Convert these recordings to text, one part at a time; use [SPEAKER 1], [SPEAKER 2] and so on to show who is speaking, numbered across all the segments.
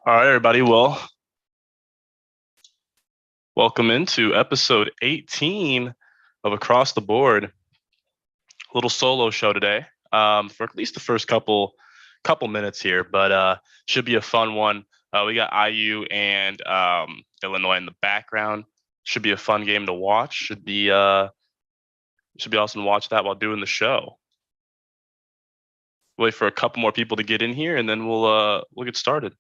[SPEAKER 1] All right, everybody. Well, welcome into episode 18 of Across the Board. A little solo show today, for at least the first couple minutes here, but should be a fun one. We got IU and Illinois in the background. Should be a fun game to watch. Should be awesome to watch that while doing the show. Wait for a couple more people to get in here, and then we'll get started.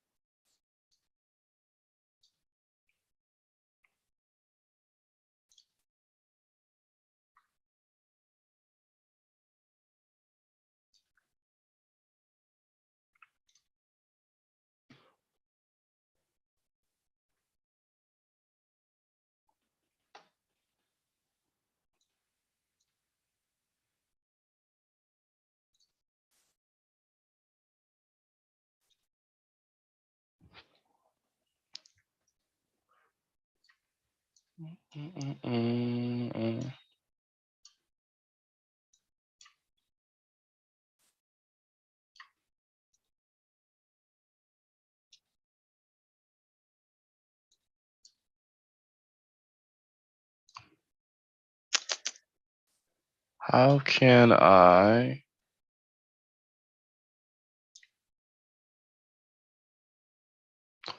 [SPEAKER 1] How can I?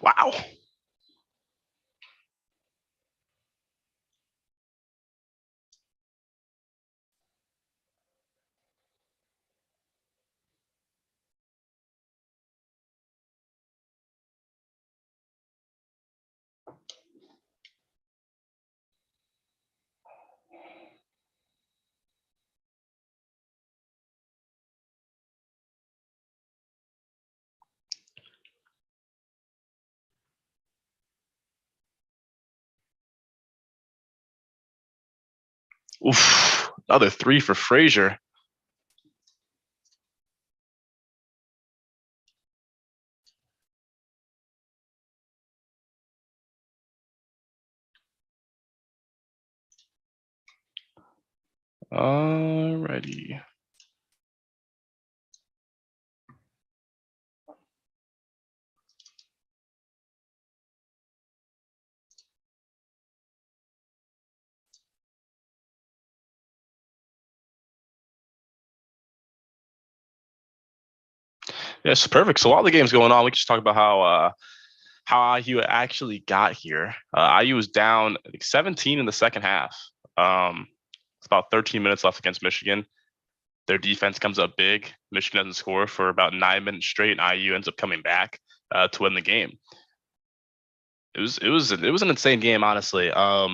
[SPEAKER 1] Wow. Oof. Another three for Frazier. Alrighty. Yes, perfect. So while the game's going on, we can just talk about how IU actually got here. IU was down, I think, 17 in the second half. It's about 13 minutes left against Michigan. Their defense comes up big. Michigan doesn't score for about 9 minutes straight, and IU ends up coming back to win the game. It was an insane game, honestly. I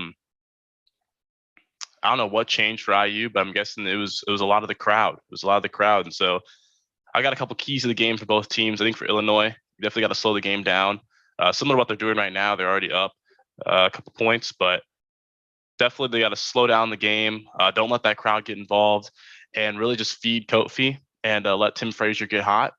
[SPEAKER 1] don't know what changed for IU, but I'm guessing it was a lot of the crowd. It was a lot of the crowd, and so I got a couple keys to the game for both teams. I think for Illinois, you definitely got to slow the game down. Similar to what they're doing right now, they're already up a couple points, but definitely they got to slow down the game. Don't let that crowd get involved, and really just feed Kofi and let Tim Frazier get hot.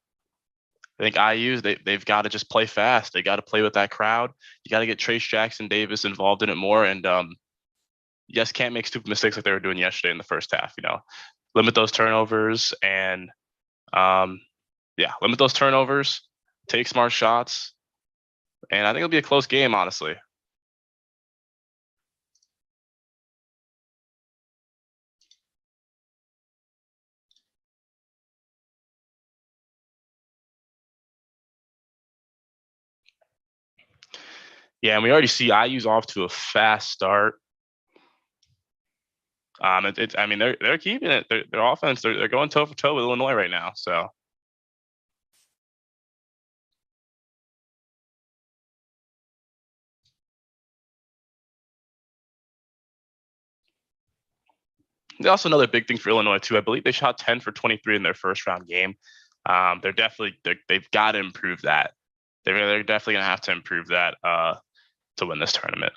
[SPEAKER 1] I think IU they've got to just play fast. They got to play with that crowd. You got to get Trace Jackson Davis involved in it more, and you just can't make stupid mistakes like they were doing yesterday in the first half. Limit those turnovers and um, yeah, limit those turnovers, take smart shots, and I think it'll be a close game, honestly. Yeah, and we already see IU's off to a fast start. I mean, they're keeping it. Their offense, they're going toe for toe with Illinois right now. So also another big thing for Illinois too. I believe they shot 10 for 23 in their first round game. They've got to improve that. They're definitely gonna have to improve that to win this tournament.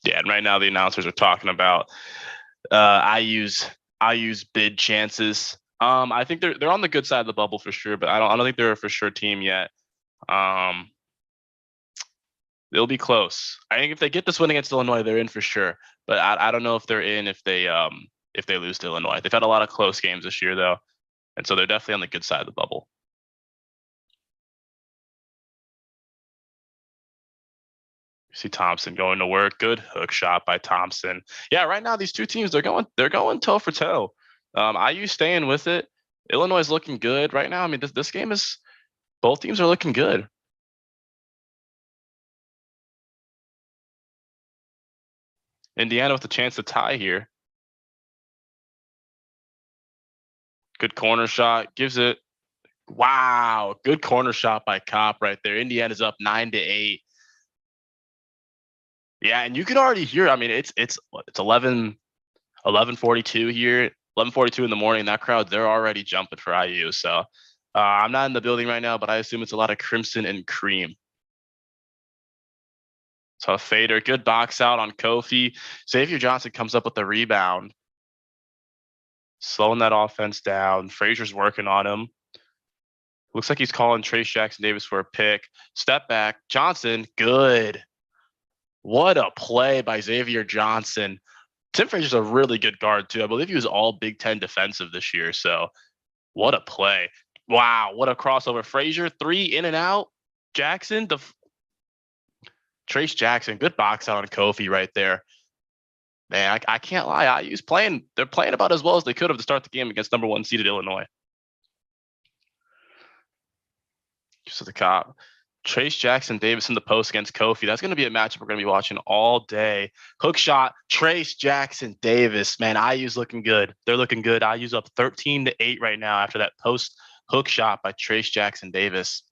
[SPEAKER 1] Yeah, and right now the announcers are talking about IU's bid chances. I think they're on the good side of the bubble for sure, but I don't think they're a for sure team yet. Um, they'll be close. I think if they get this win against Illinois, they're in for sure. But I don't know if they're in if they lose to Illinois. They've had a lot of close games this year though, and so they're definitely on the good side of the bubble. See Thompson going to work. Good hook shot by Thompson. Yeah, right now these two teams they're going toe for toe. IU staying with it. Illinois is looking good right now. I mean, this game is both teams are looking good. Indiana with a chance to tie here. Good corner shot. Gives it. Wow, good corner shot by Kopp right there. Indiana's up 9-8. Yeah, and you can already hear. I mean, it's 11:42 here. 11:42 in the morning. That crowd, they're already jumping for IU. So I'm not in the building right now, but I assume it's a lot of crimson and cream. So Fader, good box out on Kofi. Xavier Johnson comes up with the rebound, slowing that offense down. Frazier's working on him. Looks like he's calling Trayce Jackson-Davis for a pick. Step back. Johnson, good. What a play by Xavier Johnson. Tim Frazier's a really good guard, too. I believe he was all Big Ten defensive this year. So what a play. Wow, what a crossover. Frazier, 3 in and out. Jackson, Trayce Jackson, good box out on Kofi right there. Man, I can't lie. They're playing about as well as they could have to start the game against number 1 seeded Illinois. So the Kopp. Trayce Jackson-Davis in the post against Kofi. That's going to be a matchup we're going to be watching all day. Hook shot, Trayce Jackson-Davis. Man, IU's looking good. They're looking good. IU's up 13-8 right now after that post hook shot by Trayce Jackson-Davis.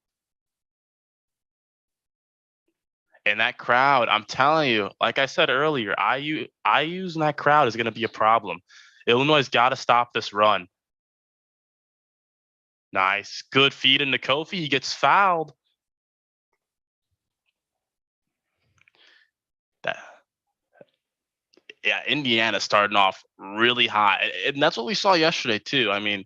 [SPEAKER 1] And that crowd, I'm telling you, like I said earlier, IU's in that crowd is going to be a problem. Illinois has got to stop this run. Nice. Good feed into Kofi. He gets fouled. Yeah, Indiana starting off really hot. And that's what we saw yesterday, too. I mean,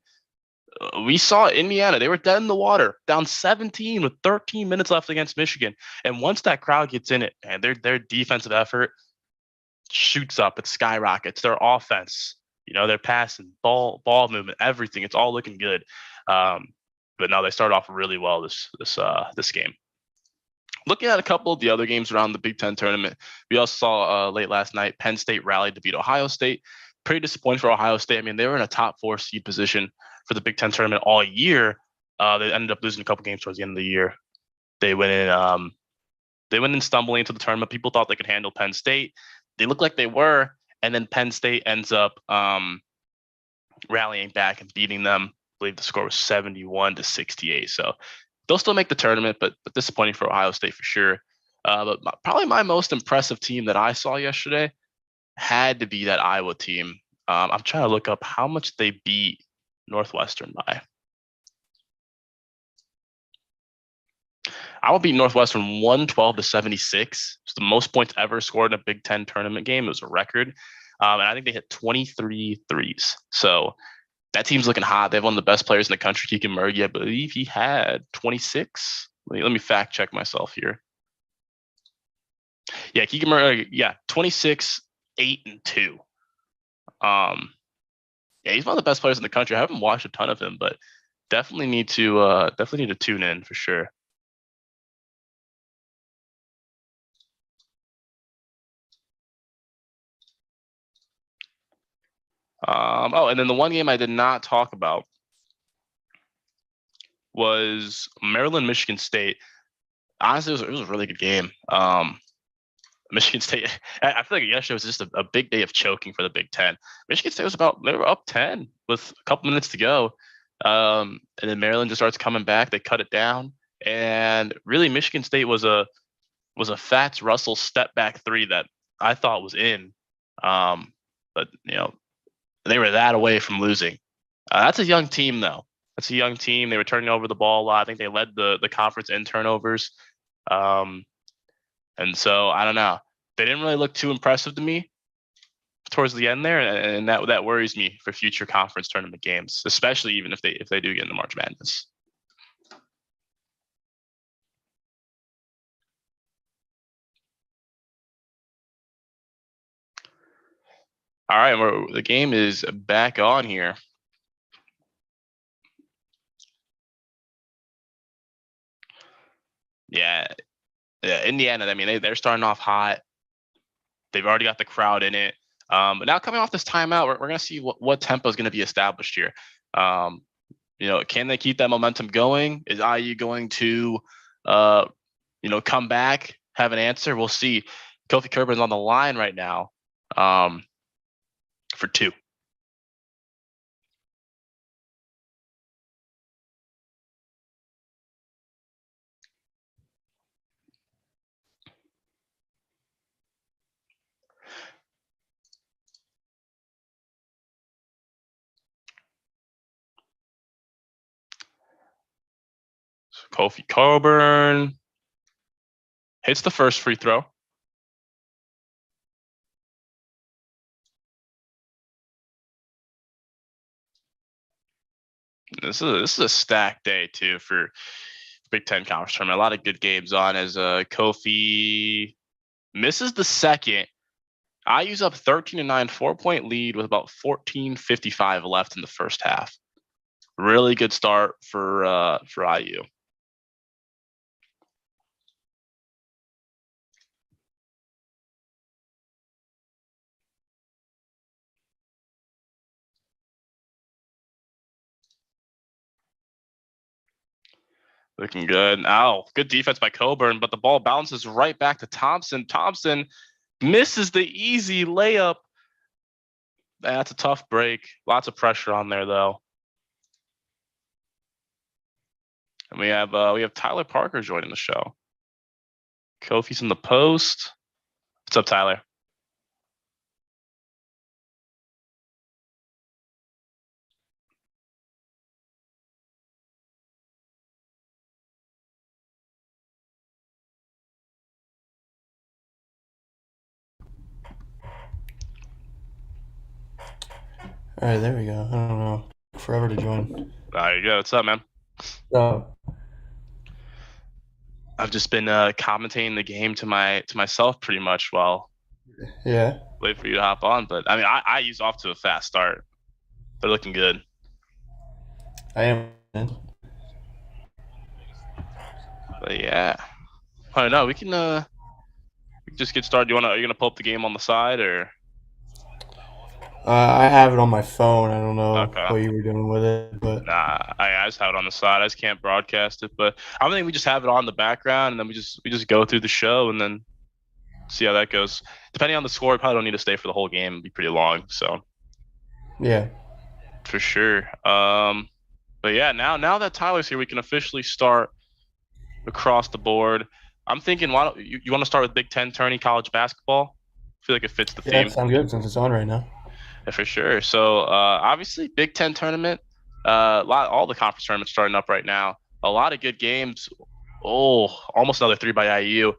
[SPEAKER 1] we saw Indiana. They were dead in the water, down 17 with 13 minutes left against Michigan. And once that crowd gets in it, and their defensive effort shoots up, it skyrockets. Their offense, their passing, ball movement, everything. It's all looking good. But no, they start off really well this game. Looking at a couple of the other games around the Big Ten tournament, we also saw late last night, Penn State rallied to beat Ohio State. Pretty disappointing for Ohio State. I mean, they were in a top 4 seed position for the Big Ten tournament all year. They ended up losing a couple games towards the end of the year. They went in stumbling into the tournament. People thought they could handle Penn State. They looked like they were, and then Penn State ends up rallying back and beating them. I believe the score was 71-68. So they'll still make the tournament, but disappointing for Ohio State for sure. But probably my most impressive team that I saw yesterday had to be that Iowa team. I'm trying to look up how much they beat Northwestern by. Iowa beat Northwestern 112-76. It's the most points ever scored in a Big Ten tournament game. It was a record. And I think they hit 23 threes. So that team's looking hot. They have one of the best players in the country, Keegan Murray. I believe he had 26. Let me fact check myself here. Yeah, Keegan Murray, 26, 8, and 2. Yeah, he's one of the best players in the country. I haven't watched a ton of him, but definitely need to tune in for sure. And then the one game I did not talk about was Maryland, Michigan State. Honestly, it was a really good game. Michigan State, I feel like yesterday was just a big day of choking for the Big Ten. Michigan State they were up 10 with a couple minutes to go. And then Maryland just starts coming back. They cut it down. And really, Michigan State was a Fats Russell step back 3 that I thought was in. But they were that away from losing. That's a young team, though. That's a young team. They were turning over the ball a lot. I think they led the conference in turnovers. And so I don't know. they didn't really look too impressive to me towards the end there, and that worries me for future conference tournament games, especially even if they do get into March Madness. All right, the game is back on here. Yeah, Indiana. I mean, they're starting off hot. They've already got the crowd in it. But now coming off this timeout, we're going to see what tempo is going to be established here. Can they keep that momentum going? Is IU going to, come back, have an answer? We'll see. Kofi Cockburn's on the line right now for 2. Kofi Cockburn hits the first free throw. This is a stacked day too for Big Ten Conference Tournament. A lot of good games on as Kofi misses the second. IU's up 13-9, 4-point lead with about 14:55 left in the first half. Really good start for IU. Looking good. Good defense by Cockburn, but the ball bounces right back to Thompson. Thompson misses the easy layup. That's a tough break. Lots of pressure on there, though. And we have Tyler Parker joining the show. Kofi's in the post. What's up, Tyler?
[SPEAKER 2] All right, there we go. I don't know. Forever to join.
[SPEAKER 1] There you go. What's up, man? I've just been commentating the game to myself pretty much while wait for you to hop on. But I mean, I use off to a fast start. They're looking good.
[SPEAKER 2] I am.
[SPEAKER 1] But yeah, I don't know. We can just get started. Are you gonna pull up the game on the side or?
[SPEAKER 2] I have it on my phone. I don't know
[SPEAKER 1] Okay.
[SPEAKER 2] what you were doing with it, but
[SPEAKER 1] Nah, I just have it on the side. I just can't broadcast it, but I think we just have it on the background, and then we just go through the show and then see how that goes. Depending on the score, we probably don't need to stay for the whole game. It'd be pretty long, so
[SPEAKER 2] yeah,
[SPEAKER 1] for sure. But yeah, now that Tyler's here, we can officially start across the board. I'm thinking, why don't you want to start with Big Ten tourney college basketball? I feel like it fits the theme.
[SPEAKER 2] That sounds good since it's on right now.
[SPEAKER 1] Yeah, for sure. So obviously, Big Ten tournament. All the conference tournaments starting up right now. A lot of good games. Oh, almost another 3 by IU.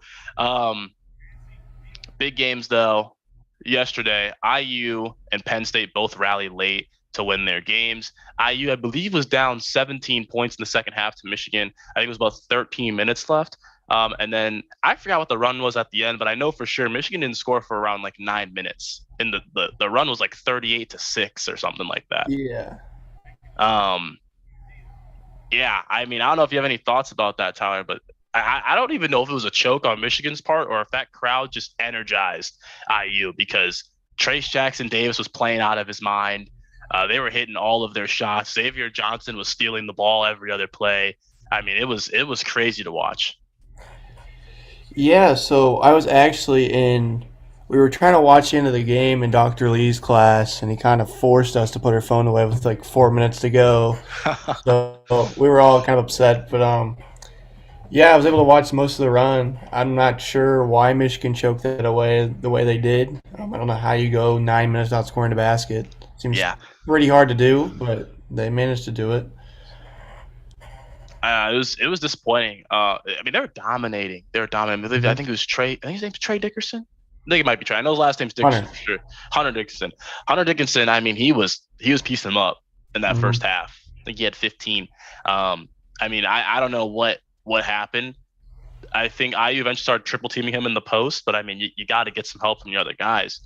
[SPEAKER 1] Big games though. Yesterday, IU and Penn State both rallied late to win their games. IU, I believe, was down 17 points in the second half to Michigan. I think it was about 13 minutes left. And then I forgot what the run was at the end, but I know for sure Michigan didn't score for around like 9 minutes. And the run was like 38-6 or something like that.
[SPEAKER 2] Yeah.
[SPEAKER 1] Yeah, I mean, I don't know if you have any thoughts about that, Tyler, but I don't even know if it was a choke on Michigan's part or if that crowd just energized IU because Trace Jackson Davis was playing out of his mind. They were hitting all of their shots. Xavier Johnson was stealing the ball every other play. I mean, it was crazy to watch.
[SPEAKER 2] Yeah, so I was actually we were trying to watch the end of the game in Dr. Lee's class, and he kind of forced us to put our phone away with like 4 minutes to go. So we were all kind of upset, but yeah, I was able to watch most of the run. I'm not sure why Michigan choked that away the way they did. I don't know how you go 9 minutes without scoring a basket. Seems pretty hard to do, but they managed to do it.
[SPEAKER 1] It was disappointing. I mean, they were dominating. I think it was Trey. I think his name's Trey Dickerson. think it might be Trey. I know his last name's Dickinson
[SPEAKER 2] Hunter.
[SPEAKER 1] for sure. Hunter Dickinson. Hunter Dickinson. I mean, he was piecing them up in that first half. I think he had 15. I mean, I don't know what happened. I think IU eventually started triple teaming him in the post, but I mean, you got to get some help from your other guys.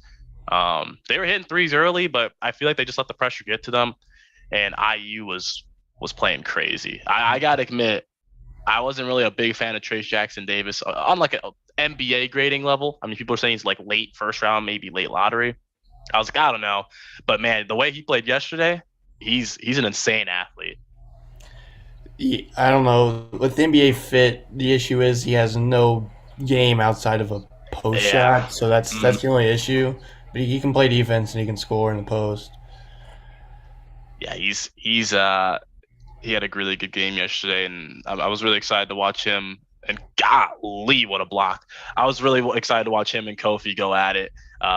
[SPEAKER 1] They were hitting threes early, but I feel like they just let the pressure get to them, and IU was playing crazy. I got to admit, I wasn't really a big fan of Trace Jackson Davis on like an NBA grading level. I mean, people are saying he's like late first round, maybe late lottery. I was like, I don't know, but man, the way he played yesterday, he's an insane athlete.
[SPEAKER 2] I don't know. With the NBA fit, the issue is he has no game outside of a post
[SPEAKER 1] Yeah.
[SPEAKER 2] shot, so that's the only issue. But he can play defense and he can score in the post.
[SPEAKER 1] Yeah, he had a really good game yesterday, and I was really excited to watch him. And golly, what a block! I was really excited to watch him and Kofi go at it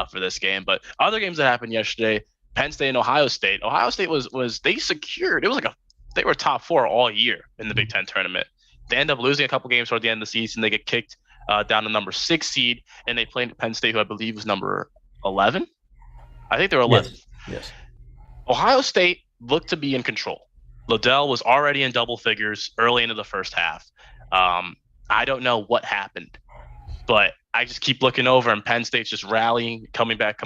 [SPEAKER 1] for this game. But other games that happened yesterday, Penn State and Ohio State. Ohio State was they secured. It was like they were top 4 all year in the Big Ten tournament. They end up losing a couple games toward the end of the season. They get kicked down to number 6 seed, and they played Penn State, who I believe was number 11. I think they were 11.
[SPEAKER 2] Yes.
[SPEAKER 1] Ohio State looked to be in control. Liddell was already in double figures early into the first half. I don't know what happened, but I just keep looking over, and Penn State's just rallying, coming back.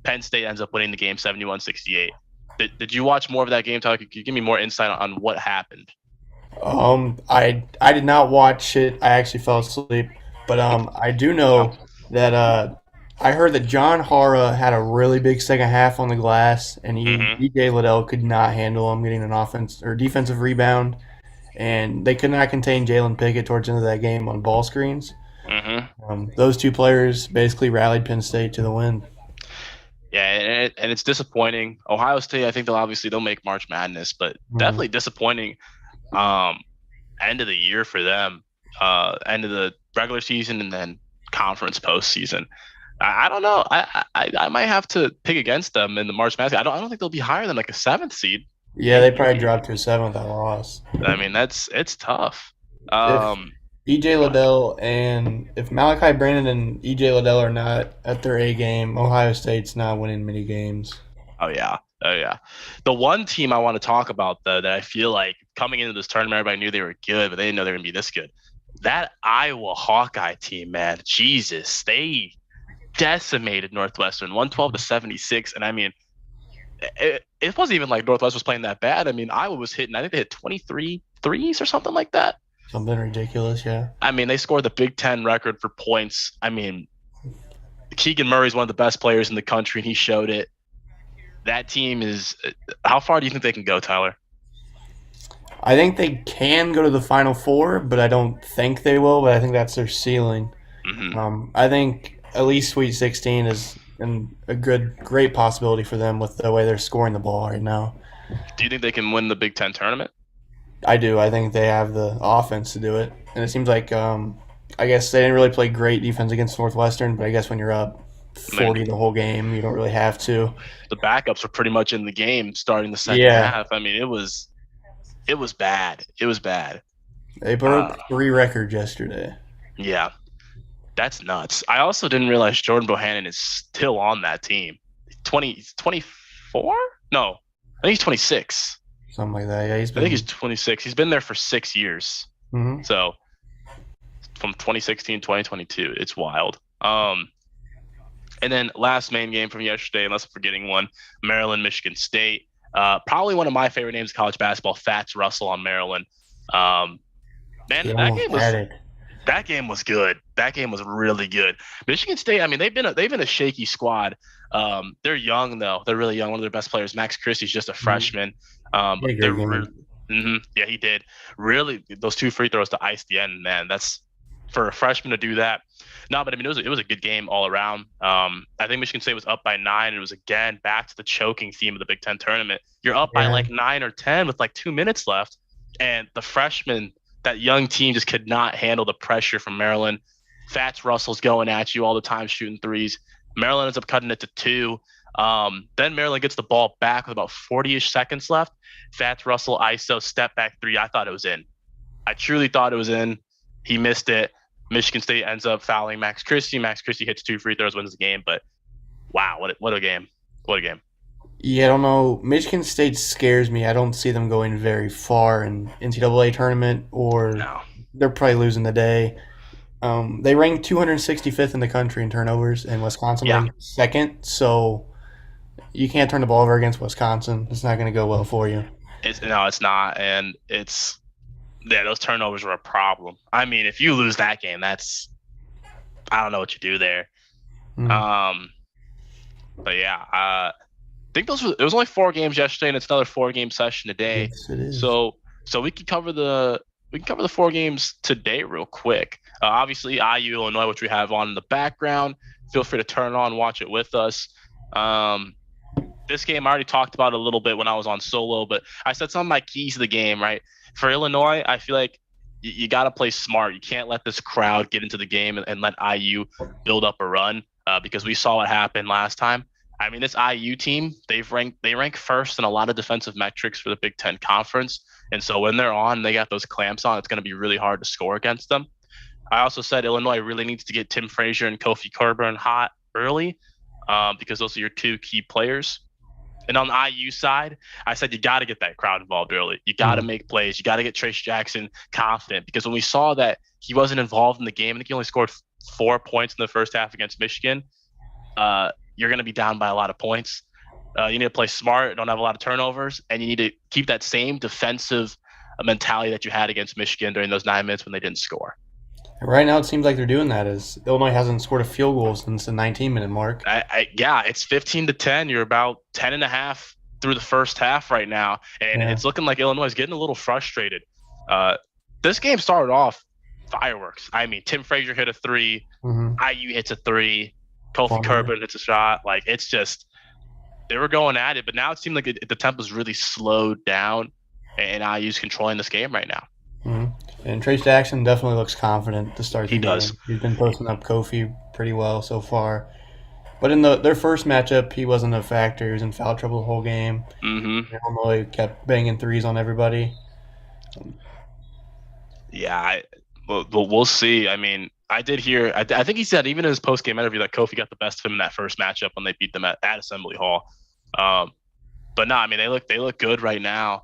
[SPEAKER 1] Penn State ends up winning the game 71-68. Did you watch more of that game, Tyler? Could you give me more insight on what happened?
[SPEAKER 2] I did not watch it. I actually fell asleep. But I do know that I heard that John Hara had a really big second half on the glass, and DJ Liddell could not handle him getting an offense or defensive rebound, and they could not contain Jalen Pickett towards the end of that game on ball screens. Those two players basically rallied Penn State to the win.
[SPEAKER 1] Yeah, and it's disappointing. Ohio State, I think they'll make March Madness, but definitely disappointing. End of the year for them, end of the regular season, and then conference postseason. I don't know. I might have to pick against them in the March Madness. I don't think they'll be higher than like a 7th seed.
[SPEAKER 2] Yeah, they probably dropped to a 7th at loss.
[SPEAKER 1] I mean, it's tough.
[SPEAKER 2] If EJ Liddell and if Malachi Brandon and EJ Liddell are not at their A game, Ohio State's not winning many games.
[SPEAKER 1] Oh yeah. The one team I want to talk about though that I feel like coming into this tournament, everybody knew they were good, but they didn't know they were gonna be this good. That Iowa Hawkeye team, man, Jesus, they decimated Northwestern 112-76, and I mean, it wasn't even like Northwestern was playing that bad. I mean, Iowa was hitting. I think they hit 23 threes or something like that.
[SPEAKER 2] Something ridiculous, yeah.
[SPEAKER 1] I mean, they scored the Big Ten record for points. I mean, Keegan Murray's one of the best players in the country, and he showed it. That team is – how far do you think they can go, Tyler?
[SPEAKER 2] I think they can go to the Final Four, but I don't think they will, but I think that's their ceiling. I think at least Sweet 16 is a great possibility for them with the way they're scoring the ball right now.
[SPEAKER 1] Do you think they can win the Big Ten tournament?
[SPEAKER 2] I do. I think they have the offense to do it. And it seems like I guess they didn't really play great defense against Northwestern, but I guess when you're up 40 the whole game, you don't really have to.
[SPEAKER 1] The backups were pretty much in the game starting the second half. I mean, it was bad. It was bad.
[SPEAKER 2] They broke 3 records yesterday.
[SPEAKER 1] Yeah. That's nuts. I also didn't realize Jordan Bohannon is still on that team. 24? No, I think he's 26.
[SPEAKER 2] Something like that. Yeah,
[SPEAKER 1] I think he's 26. He's been there for 6 years. So from 2016 to 2022, it's wild. And then last main game from yesterday, unless I'm forgetting one, Maryland, Michigan State. Probably one of my favorite names in college basketball, Fats Russell on Maryland. That game was good. That game was really good. Michigan State, I mean, they've been a shaky squad. They're young though. They're really young. One of their best players, Max Christie's just a freshman. But yeah, he did. Really, those 2 free throws to ice the end, man. That's for a freshman to do that. No, but I mean, it was a good game all around. I think Michigan State was up by 9. It was again back to the choking theme of the Big Ten tournament. You're up by like 9 or 10 with like 2 minutes left, and the freshmen, that young team, just could not handle the pressure from Maryland. Fats Russell's going at you all the time, shooting threes. Maryland ends up cutting it to 2. Then Maryland gets the ball back with about 40-ish seconds left. Fats Russell ISO step back 3. I thought it was in. I truly thought it was in. He missed it. Michigan State ends up fouling Max Christie. Max Christie hits 2 free throws, wins the game. But wow, what a game! What a game!
[SPEAKER 2] Yeah, I don't know. Michigan State scares me. I don't see them going very far in NCAA tournament, or
[SPEAKER 1] No,
[SPEAKER 2] they're probably losing the day. They ranked 265th in the country in turnovers, and Wisconsin
[SPEAKER 1] yeah,
[SPEAKER 2] ranked second. So you can't turn the ball over against Wisconsin. It's not going to go well for you.
[SPEAKER 1] it's not, and those turnovers were a problem. I mean, if you lose that game, I don't know what you do there.
[SPEAKER 2] Mm.
[SPEAKER 1] But yeah, I think it was only 4 games yesterday, and it's another 4-game session today.
[SPEAKER 2] Yes, it is.
[SPEAKER 1] So we can cover the 4 games today real quick. Obviously, IU Illinois, which we have on in the background. Feel free to turn it on, watch it with us. This game I already talked about a little bit when I was on solo, but I said some of my keys to the game, right? For Illinois, I feel like you got to play smart. You can't let this crowd get into the game and let IU build up a run because we saw what happened last time. I mean, this IU team, they rank first in a lot of defensive metrics for the Big Ten Conference. And so when they're on, they got those clamps on, it's going to be really hard to score against them. I also said Illinois really needs to get Tim Frazier and Kofi Cockburn hot early because those are your 2 key players. And on the IU side, I said you got to get that crowd involved early. You got to make plays. You got to get Trace Jackson confident because when we saw that he wasn't involved in the game, I think he only scored 4 points in the first half against Michigan. You're going to be down by a lot of points. You need to play smart, don't have a lot of turnovers, and you need to keep that same defensive mentality that you had against Michigan during those 9 minutes when they didn't score.
[SPEAKER 2] Right now, it seems like they're doing that. As Illinois hasn't scored a field goal since the 19-minute mark.
[SPEAKER 1] Yeah, it's 15-10. You're about 10.5 through the first half right now, and it's looking like Illinois is getting a little frustrated. This game started off fireworks. I mean, Tim Frazier hit a 3, IU hits a 3, Kofi Cockburn hits a shot. Like, it's just they were going at it, but now it seemed like the tempo's really slowed down, and IU's controlling this game right now.
[SPEAKER 2] And Trace Jackson definitely looks confident to start the game.
[SPEAKER 1] He does.
[SPEAKER 2] He's been posting up Kofi pretty well so far. But in their first matchup, he wasn't a factor. He was in foul trouble the whole game. Illinois kept banging threes on everybody.
[SPEAKER 1] Yeah, we'll see. I mean, I did hear. I think he said even in his post-game interview that Kofi got the best of him in that first matchup when they beat them at Assembly Hall. But no, I mean they look good right now.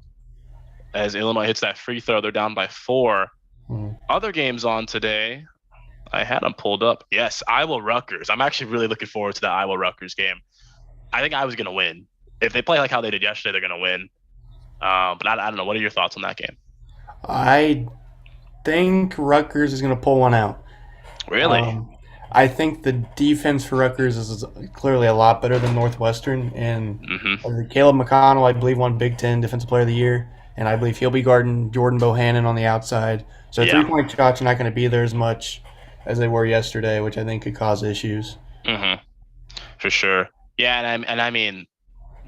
[SPEAKER 1] As Illinois hits that free throw, they're down by 4. Other games on today, I had them pulled up. Yes, Iowa-Rutgers. I'm actually really looking forward to the Iowa-Rutgers game. I think Iowa's going to win. If they play like how they did yesterday, they're going to win. But I don't know. What are your thoughts on that game?
[SPEAKER 2] I think Rutgers is going to pull one out.
[SPEAKER 1] Really?
[SPEAKER 2] I think the defense for Rutgers is clearly a lot better than Northwestern. And Caleb McConnell, I believe, won Big Ten Defensive Player of the Year. And I believe he'll be guarding Jordan Bohannon on the outside. So three-point shots are not going to be there as much as they were yesterday, which I think could cause issues.
[SPEAKER 1] For sure. Yeah, and I mean,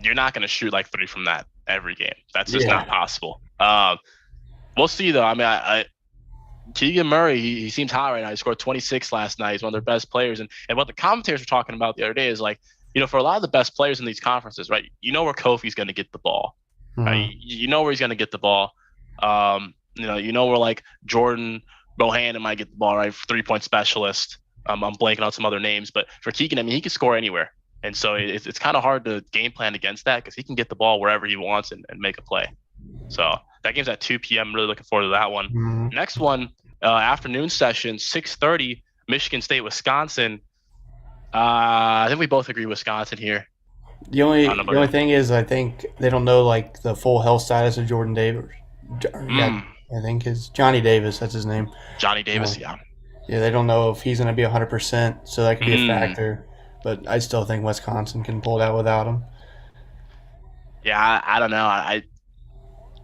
[SPEAKER 1] you're not going to shoot like 3 from that every game. That's just not possible. We'll see, though. I mean, Keegan Murray, he seems hot right now. He scored 26 last night. He's one of their best players. And what the commentators were talking about the other day is like, for a lot of the best players in these conferences, right, where Kofi's going to get the ball. You know where he's going to get the ball. Where like Jordan Bohannon might get the ball, right? 3-point specialist. I'm blanking on some other names, but for Keegan, I mean, he can score anywhere, and so it's kind of hard to game plan against that because he can get the ball wherever he wants and make a play. So that game's at 2 p.m. Really looking forward to that one. Next one, afternoon session, 6:30, Michigan State, Wisconsin. I think we both agree Wisconsin here.
[SPEAKER 2] The only thing is, I think they don't know like the full health status of Jordan Davis. I think it's Johnny Davis. That's his name.
[SPEAKER 1] Johnny Davis, yeah.
[SPEAKER 2] Yeah, they don't know if he's going to be 100%, so that could be a factor. But I still think Wisconsin can pull it out without him.
[SPEAKER 1] Yeah, I don't know.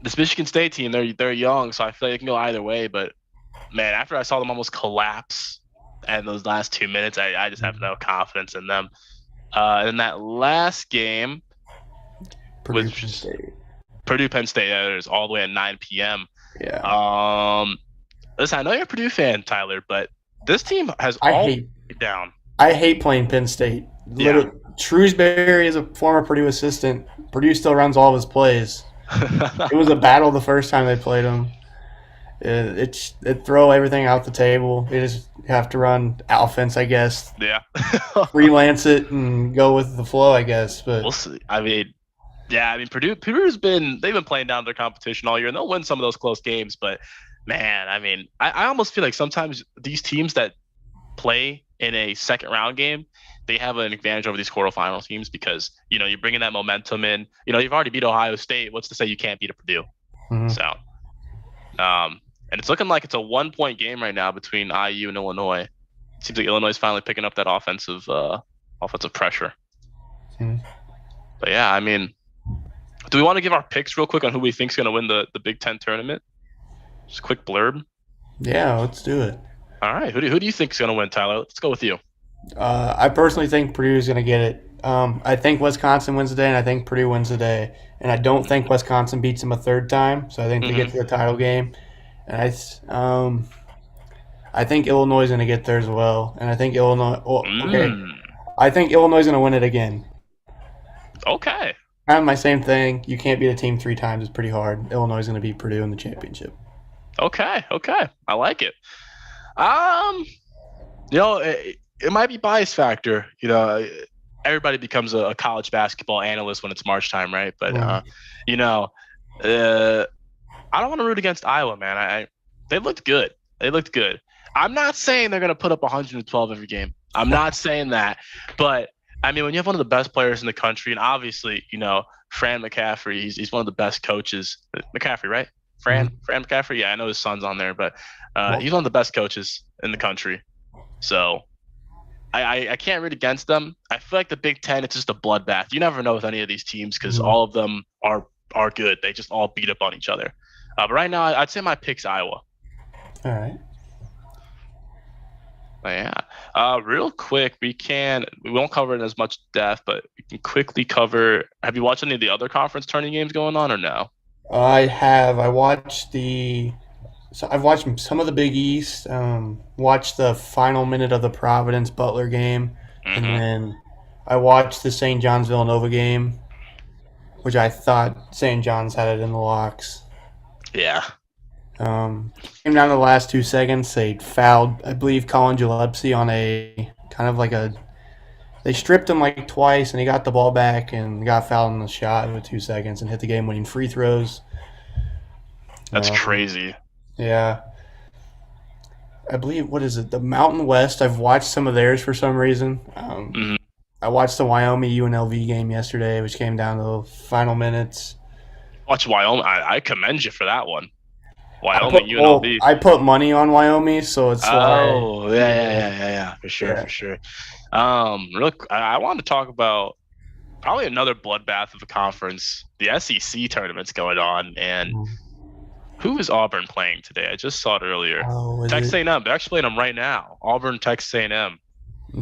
[SPEAKER 1] This Michigan State team, they're young, so I feel like they can go either way. But man, after I saw them almost collapse in those last 2 minutes, I just have no confidence in them. And in that last game,
[SPEAKER 2] Purdue
[SPEAKER 1] Penn State, is all the way at 9 p.m.
[SPEAKER 2] Yeah.
[SPEAKER 1] Listen, I know you're a Purdue fan, Tyler, but this team has all down.
[SPEAKER 2] I hate playing Penn State. Yeah. Shrewsbury is a former Purdue assistant. Purdue still runs all of his plays. It was a battle the first time they played him. it throw everything out the table. You just have to run offense, I guess.
[SPEAKER 1] Yeah.
[SPEAKER 2] Freelance it and go with the flow, I guess.
[SPEAKER 1] We'll
[SPEAKER 2] But
[SPEAKER 1] see. I mean, yeah, I mean Purdue's they've been playing down their competition all year, and they'll win some of those close games. But man, I mean, I almost feel like sometimes these teams that play in a second round game, they have an advantage over these quarterfinal teams because you're bringing that momentum in. You've already beat Ohio State. What's to say you can't beat a Purdue?
[SPEAKER 2] mhm.
[SPEAKER 1] So, and it's looking like it's a 1 point game right now between IU and Illinois. It seems like Illinois is finally picking up that offensive pressure.
[SPEAKER 2] Mhm.
[SPEAKER 1] But yeah, I mean, do we want to give our picks real quick on who we think is going to win the Big Ten tournament? Just a quick blurb.
[SPEAKER 2] Yeah, let's do it.
[SPEAKER 1] All right, who do you think is going to win, Tyler? Let's go with you.
[SPEAKER 2] I personally think Purdue is going to get it. I think Wisconsin wins the day, and I think Purdue wins the day. And I don't think Wisconsin beats them a third time, so I think they get to the title game. And I think Illinois is going to get there as well. And I think Illinois. Well, okay, I think Illinois is going to win it again.
[SPEAKER 1] Okay.
[SPEAKER 2] Kind of my same thing. You can't beat a team 3 times. It's pretty hard. Illinois is going to beat Purdue in the championship.
[SPEAKER 1] Okay. I like it. It might be bias factor. Everybody becomes a college basketball analyst when it's March time, right? But I don't want to root against Iowa, man. They looked good. I'm not saying they're going to put up 112 every game. I'm not saying that. But, I mean, when you have one of the best players in the country, and obviously, Fran McCaffery, he's one of the best coaches. McCaffery, right? Fran McCaffery? Yeah, I know his son's on there, but he's one of the best coaches in the country. So I can't root against them. I feel like the Big Ten, it's just a bloodbath. You never know with any of these teams because all of them are good. They just all beat up on each other. But right now, I'd say my pick's Iowa.
[SPEAKER 2] All right.
[SPEAKER 1] But yeah. Real quick, we won't cover it in as much depth, but we can quickly cover. Have you watched any of the other conference tourney games going on or no?
[SPEAKER 2] I have. I've watched some of the Big East. Watched the final minute of the Providence Butler game, and then I watched the St. John's Villanova game, which I thought St. John's had it in the locks.
[SPEAKER 1] Yeah.
[SPEAKER 2] Came down to the last 2 seconds. They fouled, I believe, Colin Gillespie on a kind of like a. They stripped him like twice, and he got the ball back and got fouled in the shot with 2 seconds and hit the game-winning free throws.
[SPEAKER 1] That's crazy.
[SPEAKER 2] Yeah. I believe, what is it, the Mountain West? I've watched some of theirs for some reason. I watched the Wyoming UNLV game yesterday, which came down to the final minutes.
[SPEAKER 1] Watch Wyoming. I commend you for that one. Wyoming UNLV.
[SPEAKER 2] I put money on Wyoming, so it's
[SPEAKER 1] yeah. For sure. I want to talk about probably another bloodbath of a conference. The SEC tournament's going on, and who is Auburn playing today? I just saw it earlier. Texas A&M. They're actually playing them right now. Auburn, Texas A&M.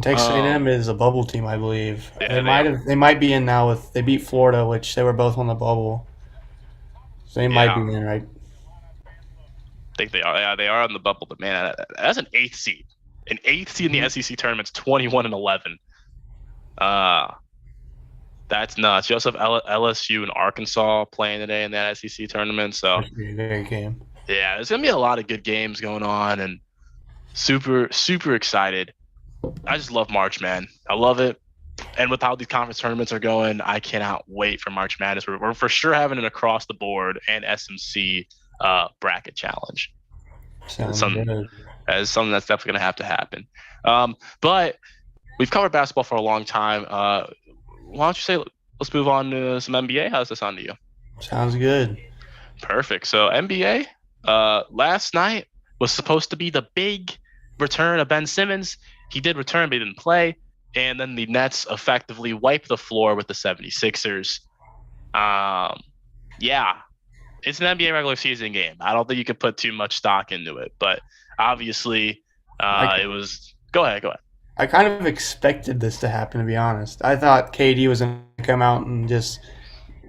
[SPEAKER 2] Texas A&M is a bubble team, I believe.
[SPEAKER 1] Yeah,
[SPEAKER 2] they might be in now with they beat Florida, which they were both on the bubble. So they might be in, right?
[SPEAKER 1] I think they are. Yeah, they are on the bubble. But man, that's an 8th seed. An 8th seed in the SEC tournament's 21-11. That's nuts. You also have LSU and Arkansas playing today in that SEC tournament. So
[SPEAKER 2] very game.
[SPEAKER 1] Yeah, there's gonna be a lot of good games going on, and super excited. I just love March, man. I love it. And with how these conference tournaments are going, I cannot wait for March Madness. We're for sure having an across the board and SMC bracket challenge.
[SPEAKER 2] Sounds good.
[SPEAKER 1] As something that's definitely going to happen. But we've covered basketball for a long time. Why don't you say let's move on to some NBA? How's this sound to you?
[SPEAKER 2] Sounds good.
[SPEAKER 1] Perfect. So NBA, last night was supposed to be the big return of Ben Simmons. He did return, but he didn't play. And then the Nets effectively wiped the floor with the 76ers. Yeah, it's an NBA regular season game. I don't think you can put too much stock into it. But obviously, it was – go ahead.
[SPEAKER 2] I kind of expected this to happen, to be honest. I thought KD was going to come out and just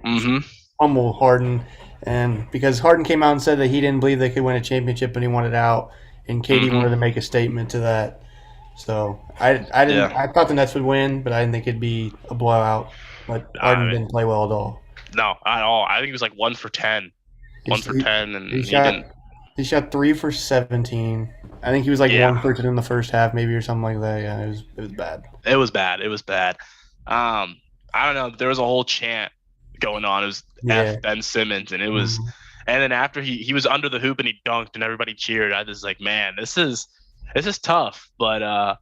[SPEAKER 2] humble Harden. And because Harden came out and said that he didn't believe they could win a championship and he wanted out. And KD wanted to make a statement to that. So I didn't. Yeah. I thought the Nets would win, but I didn't think it'd be a blowout. But Harden didn't play well at all.
[SPEAKER 1] No, at all. I think he was like 1 for 10. 1 for 10, and he didn't.
[SPEAKER 2] He shot 3 for 17. I think he was like
[SPEAKER 1] Yeah,
[SPEAKER 2] 1 for 2 in the first half, maybe, or something like that. Yeah, it was bad.
[SPEAKER 1] it was bad. It was bad. I don't know. There was a whole chant going on. It was
[SPEAKER 2] Yeah.
[SPEAKER 1] F Ben Simmons, and it was,
[SPEAKER 2] Mhm.
[SPEAKER 1] and then after he was under the hoop and he dunked and everybody cheered. I was like, man, this is tough, but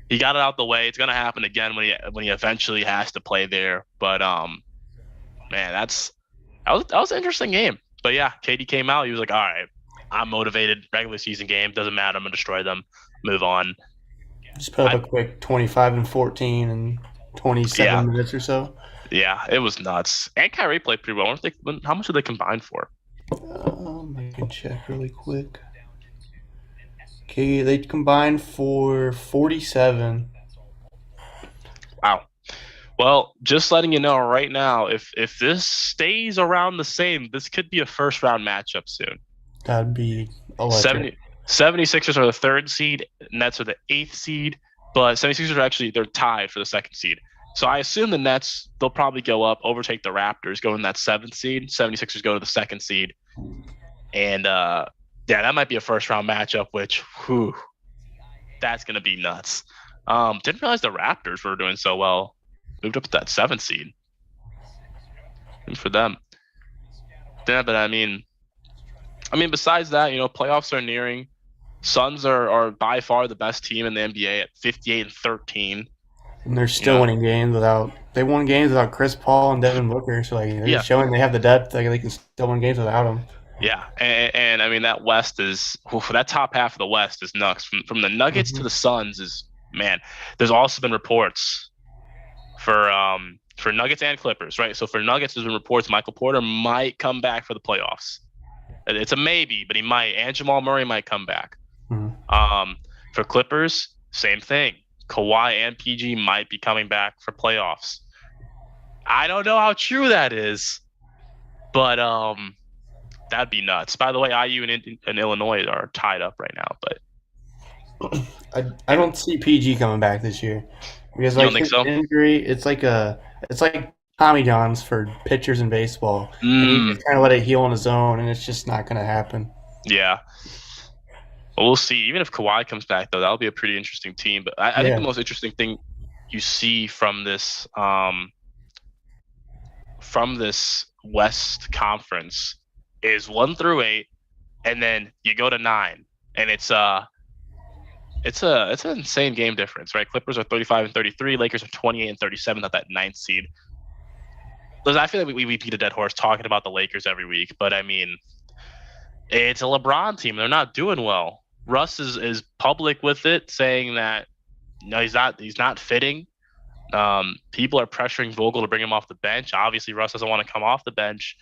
[SPEAKER 1] he got it out the way. It's gonna happen again when he eventually has to play there. But man, that was an interesting game. But yeah, KD came out. He was like, all right, I'm motivated. Regular season game doesn't matter. I'm gonna destroy them. Move on.
[SPEAKER 2] Just put up
[SPEAKER 1] I
[SPEAKER 2] a quick 25 and 14 in
[SPEAKER 1] Yeah,
[SPEAKER 2] 27 minutes or so.
[SPEAKER 1] yeah, it was nuts. And Kyrie played pretty well. How much did they combine for?
[SPEAKER 2] I can check really quick. Okay, they combined for 47.
[SPEAKER 1] Wow. Well, just letting you know right now, if this stays around the same, this could be a first round matchup soon.
[SPEAKER 2] That'd be electric.
[SPEAKER 1] 76ers are the third seed, Nets are the eighth seed, but 76ers are actually they're tied for the second seed. So I assume the Nets they'll probably go up, overtake the Raptors, go in that seventh seed. 76ers go to the second seed. And yeah, that might be a first round matchup, which whew, that's gonna be nuts. Didn't realize the Raptors were doing so well. Moved up to that seventh seed. Good for them. Yeah, but I mean, besides that, playoffs are nearing. Suns are by far the best team in the NBA at 58-13.
[SPEAKER 2] And they're
[SPEAKER 1] You
[SPEAKER 2] still
[SPEAKER 1] know,
[SPEAKER 2] winning games without. They won games without Chris Paul and Devin Booker, so like they're
[SPEAKER 1] yeah,
[SPEAKER 2] showing they have the depth. Like they can still win games without them.
[SPEAKER 1] yeah, and I mean that West is that top half of the West is nuts. From the Nuggets to
[SPEAKER 2] Hmm.
[SPEAKER 1] the Suns is man. There's also been reports for Nuggets and Clippers, right? So for Nuggets, there's been reports Michael Porter might come back for the playoffs. It's a maybe, but he might. And Jamal Murray might come back.
[SPEAKER 2] Hmm.
[SPEAKER 1] For Clippers, same thing. Kawhi and PG might be coming back for playoffs. I don't know how true that is, but that'd be nuts. By the way, IU and Illinois are tied up right now, but
[SPEAKER 2] I don't see PG coming back this year because
[SPEAKER 1] you
[SPEAKER 2] like
[SPEAKER 1] don't think
[SPEAKER 2] his
[SPEAKER 1] so?
[SPEAKER 2] injury, it's like Tommy John's for pitchers in baseball, and he
[SPEAKER 1] Mm,
[SPEAKER 2] just kind of let it heal on his own, and it's just not going to happen.
[SPEAKER 1] yeah. Well, we'll see. Even if Kawhi comes back, though, that'll be a pretty interesting team. But I think the
[SPEAKER 2] Yeah,
[SPEAKER 1] most interesting thing you see from this West Conference is 1 through 8, and then you go to 9, and it's an insane game difference, right? Clippers are 35-33, Lakers are 28-37 at that ninth seed. Listen, I feel like we beat a dead horse talking about the Lakers every week, but I mean, it's a LeBron team. They're not doing well. Russ is public with it, saying that no, he's not fitting. People are pressuring Vogel to bring him off the bench. Obviously, Russ doesn't want to come off the bench.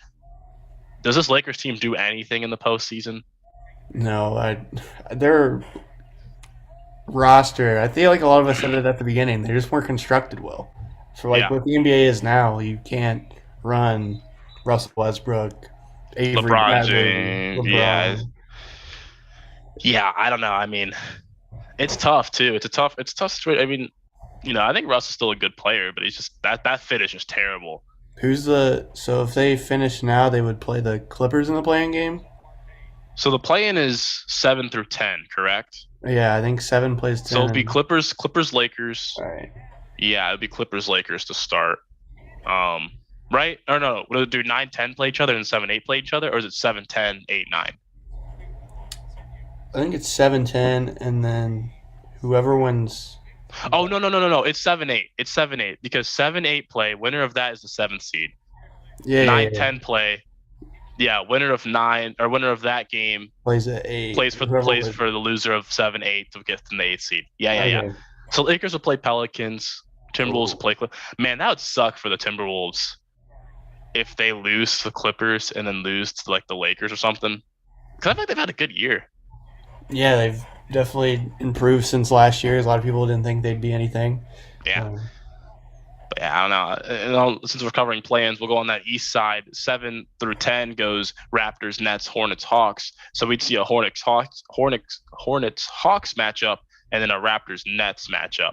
[SPEAKER 1] Does this Lakers team do anything in the postseason?
[SPEAKER 2] no, their roster. I feel like a lot of us said it at the beginning. They just weren't constructed well. So like
[SPEAKER 1] Yeah,
[SPEAKER 2] what the NBA is now, you can't run Russell Westbrook, Avery
[SPEAKER 1] LeBron
[SPEAKER 2] Bradley,
[SPEAKER 1] James. Yeah,
[SPEAKER 2] LeBron.
[SPEAKER 1] yeah. I don't know. I mean, it's tough too. It's tough situation. I mean, I think Russ is still a good player, but he's just that fit is just terrible.
[SPEAKER 2] So if they finish now, they would play the Clippers in the playing game.
[SPEAKER 1] So the play-in is 7 through 10, correct?
[SPEAKER 2] Yeah, I think 7 plays
[SPEAKER 1] So
[SPEAKER 2] 10.
[SPEAKER 1] it'll be Clippers, Lakers.
[SPEAKER 2] All right.
[SPEAKER 1] Yeah, it'd be Clippers, Lakers to start. Um, right? Or no, will it do 9-10 play each other and 7-8 play each other, or is it 7-10, 8-9?
[SPEAKER 2] I think it's 7-10, and then whoever wins.
[SPEAKER 1] Oh no. It's 7-8. It's 7-8 because 7-8 play. Winner of that is the seventh seed.
[SPEAKER 2] Yeah, yeah,
[SPEAKER 1] Nine
[SPEAKER 2] yeah.
[SPEAKER 1] ten play. Yeah, winner of 9 or winner of that game
[SPEAKER 2] Plays at 8.
[SPEAKER 1] plays for
[SPEAKER 2] Whoever
[SPEAKER 1] plays
[SPEAKER 2] wins.
[SPEAKER 1] for the loser of 7-8 to get to the eighth seed. Yeah.
[SPEAKER 2] Okay.
[SPEAKER 1] So Lakers will play Pelicans. Timberwolves will
[SPEAKER 2] Ooh.
[SPEAKER 1] play Man, that would suck for the Timberwolves if they lose to the Clippers and then lose to like the Lakers or something. Because I feel like they've had a good year.
[SPEAKER 2] Yeah, they've definitely improved since last year. A lot of people didn't think they'd be anything.
[SPEAKER 1] Yeah.
[SPEAKER 2] Um,
[SPEAKER 1] But yeah, I don't know. Since we're covering plans, we'll go on that east side. 7 through 10 goes Raptors, Nets, Hornets, Hawks. So we'd see a Hornets Hawks matchup, and then a Raptors Nets matchup.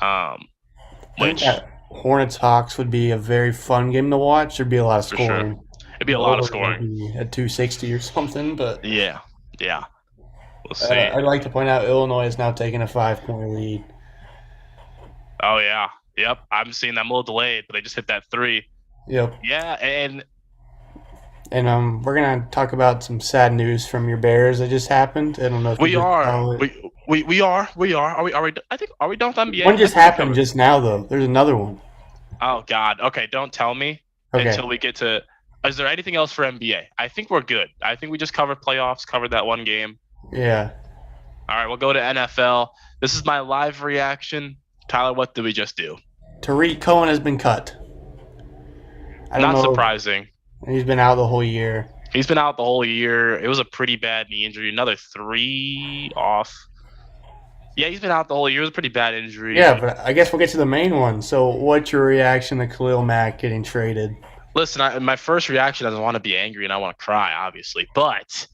[SPEAKER 2] I think
[SPEAKER 1] Which
[SPEAKER 2] that Hornets Hawks would be a very fun game to watch. There'd be a lot of
[SPEAKER 1] for sure
[SPEAKER 2] scoring.
[SPEAKER 1] it'd be a lot of
[SPEAKER 2] Over would
[SPEAKER 1] scoring.
[SPEAKER 2] be at 260 or something, but
[SPEAKER 1] Yeah, Yeah, we'll see.
[SPEAKER 2] I'd like to point out Illinois is now taking a 5-point lead.
[SPEAKER 1] Oh yeah, yep. I'm seeing that a little delayed, but they just hit that three.
[SPEAKER 2] Yep.
[SPEAKER 1] Yeah, and
[SPEAKER 2] And we're gonna talk about some sad news from your Bears that just happened. I don't know if you
[SPEAKER 1] we
[SPEAKER 2] just
[SPEAKER 1] are.
[SPEAKER 2] saw it.
[SPEAKER 1] We are. We are. Are we? I think. Are we done with NBA?
[SPEAKER 2] One
[SPEAKER 1] I
[SPEAKER 2] just
[SPEAKER 1] think we
[SPEAKER 2] happened
[SPEAKER 1] covered.
[SPEAKER 2] just now, though. There's another one.
[SPEAKER 1] Oh God. Okay. Don't tell me
[SPEAKER 2] Okay.
[SPEAKER 1] until we get to. Is there anything else for NBA? I think we're good. I think we just covered playoffs. Covered that one game.
[SPEAKER 2] Yeah.
[SPEAKER 1] All right. We'll go to NFL. This is my live reaction. Tyler, what did we just do?
[SPEAKER 2] Tariq Cohen has been cut. I don't
[SPEAKER 1] Not
[SPEAKER 2] know.
[SPEAKER 1] surprising.
[SPEAKER 2] He's been out the whole year.
[SPEAKER 1] He's been out the whole year. It was a pretty bad knee injury. Another 3 off. Yeah, he's been out the whole year. It was a pretty bad injury.
[SPEAKER 2] Yeah, but I guess we'll get to the main one. So, what's your reaction to Khalil Mack getting traded?
[SPEAKER 1] Listen, my first reaction is I want to be angry and I want to cry, obviously. But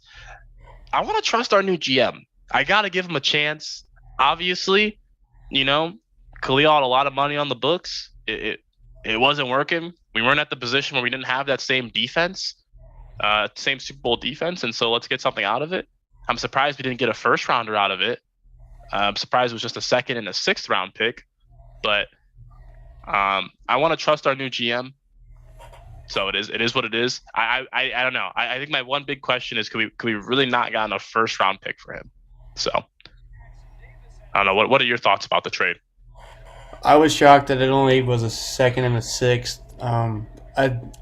[SPEAKER 1] I want to trust our new GM. I got to give him a chance. Obviously, Khalil had a lot of money on the books. It wasn't working. We weren't at the position where we didn't have that same defense, same Super Bowl defense. And so let's get something out of it. I'm surprised we didn't get a first rounder out of it. I'm surprised it was just a second and a 6th round pick. But I want to trust our new GM. So it is what it is. I don't know. I think my one big question is could we really not gotten a first round pick for him? So I don't know. What are your thoughts about the trade?
[SPEAKER 2] I was shocked that it only was a 2nd and a 6th.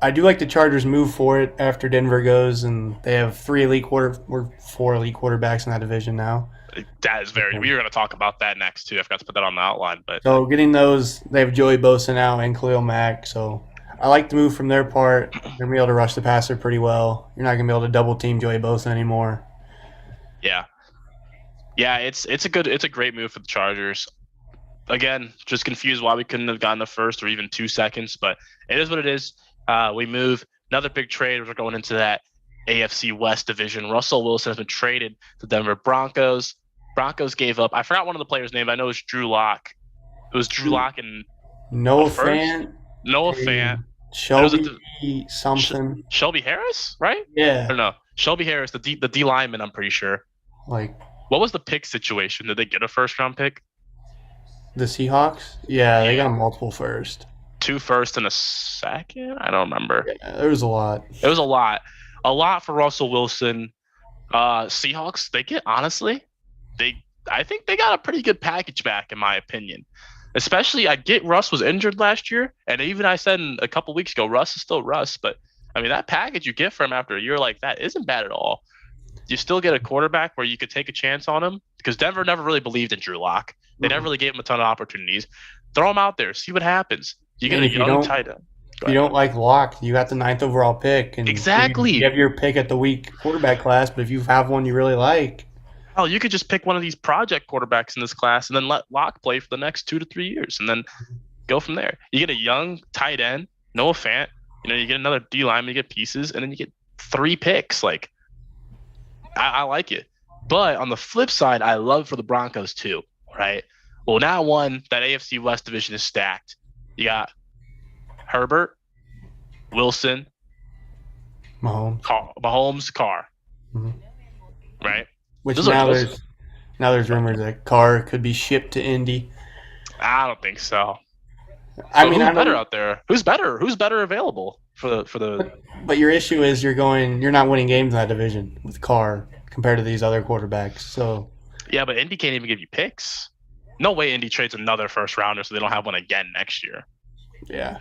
[SPEAKER 2] I do like the Chargers move for it after Denver goes, and they have 4 elite quarterbacks in that division now.
[SPEAKER 1] That is very. We were going to talk about that next too. I forgot to put that on the outline, but
[SPEAKER 2] So getting those, they have Joey Bosa now and Khalil Mack. So I like the move from their part. They're going to be able to rush the passer pretty well. You're not going to be able to double team Joey Bosa anymore.
[SPEAKER 1] yeah, it's a great move for the Chargers. Again, just confused why we couldn't have gotten the first or even 2 seconds, but it is what it is. We move. Another big trade. We're going into that AFC West division. Russell Wilson has been traded to Denver Broncos. Broncos gave up. I forgot one of the players' name. I know it was Drew Lock. It was Drew Lock and
[SPEAKER 2] Noah Fant.
[SPEAKER 1] Noah Fant.
[SPEAKER 2] Shelby something.
[SPEAKER 1] Shelby Harris, right?
[SPEAKER 2] Yeah.
[SPEAKER 1] I don't know. Shelby Harris, the D lineman, I'm pretty sure.
[SPEAKER 2] Like
[SPEAKER 1] What was the pick situation? Did they get a first round pick?
[SPEAKER 2] the Seahawks? Yeah, they got multiple first.
[SPEAKER 1] 2 first and a second? I don't remember.
[SPEAKER 2] Yeah, there was a lot.
[SPEAKER 1] It was a lot. A lot for Russell Wilson. Seahawks, I think they got a pretty good package back, in my opinion. Especially, I get Russ was injured last year, and even I said a couple weeks ago, Russ is still Russ. But I mean, that package you get from him after a year like that isn't bad at all. You still get a quarterback where you could take a chance on him because Denver never really believed in Drew Lock. They never really gave him a ton of opportunities. Throw him out there, see what happens. You get a young tight end.
[SPEAKER 2] You don't like Locke. You got the 9th overall pick, and
[SPEAKER 1] Exactly.
[SPEAKER 2] you have your pick at the week quarterback class. But if you have one you really like,
[SPEAKER 1] Oh, you could just pick one of these project quarterbacks in this class and then let Locke play for the next 2 to 3 years, and then go from there. You get a young tight end, Noah Fant. You get another D lineman, you get pieces, and then you get 3 picks. Like, I like it. But on the flip side, I love for the Broncos too, right? Well, now that AFC West division is stacked. You got Herbert, Wilson, Mahomes, Carr, right?
[SPEAKER 2] Which now there's rumors that Carr could be shipped to Indy.
[SPEAKER 1] I don't think so.
[SPEAKER 2] Who's
[SPEAKER 1] better out there? Who's better? Who's better available for the?
[SPEAKER 2] But your issue is you're not winning games in that division with Carr compared to these other quarterbacks. So
[SPEAKER 1] yeah, but Indy can't even give you picks. No way Indy trades another first rounder so they don't have one again next year.
[SPEAKER 2] Yeah.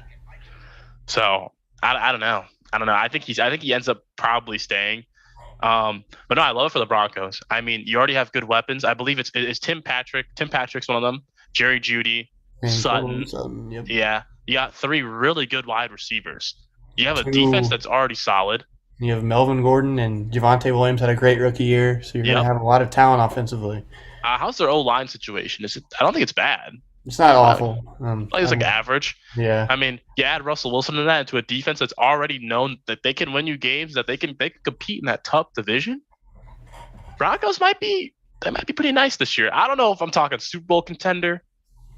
[SPEAKER 1] So I don't know. I think he ends up probably staying. But no, I love it for the Broncos. I mean, you already have good weapons. I believe it's Tim Patrick. Tim Patrick's one of them. Jerry Jeudy, Sutton.
[SPEAKER 2] Yep.
[SPEAKER 1] Yeah, you got 3 really good wide receivers. You have a defense that's already solid.
[SPEAKER 2] You have Melvin Gordon and Javonte Williams had a great rookie year, so you're going to have a lot of talent offensively.
[SPEAKER 1] How's their O-line situation? I don't think it's bad.
[SPEAKER 2] It's not awful.
[SPEAKER 1] It's like average.
[SPEAKER 2] Yeah.
[SPEAKER 1] I mean, you add Russell Wilson to that into a defense that's already known that they can win you games, that they can compete in that tough division. Broncos might be pretty nice this year. I don't know if I'm talking Super Bowl contender,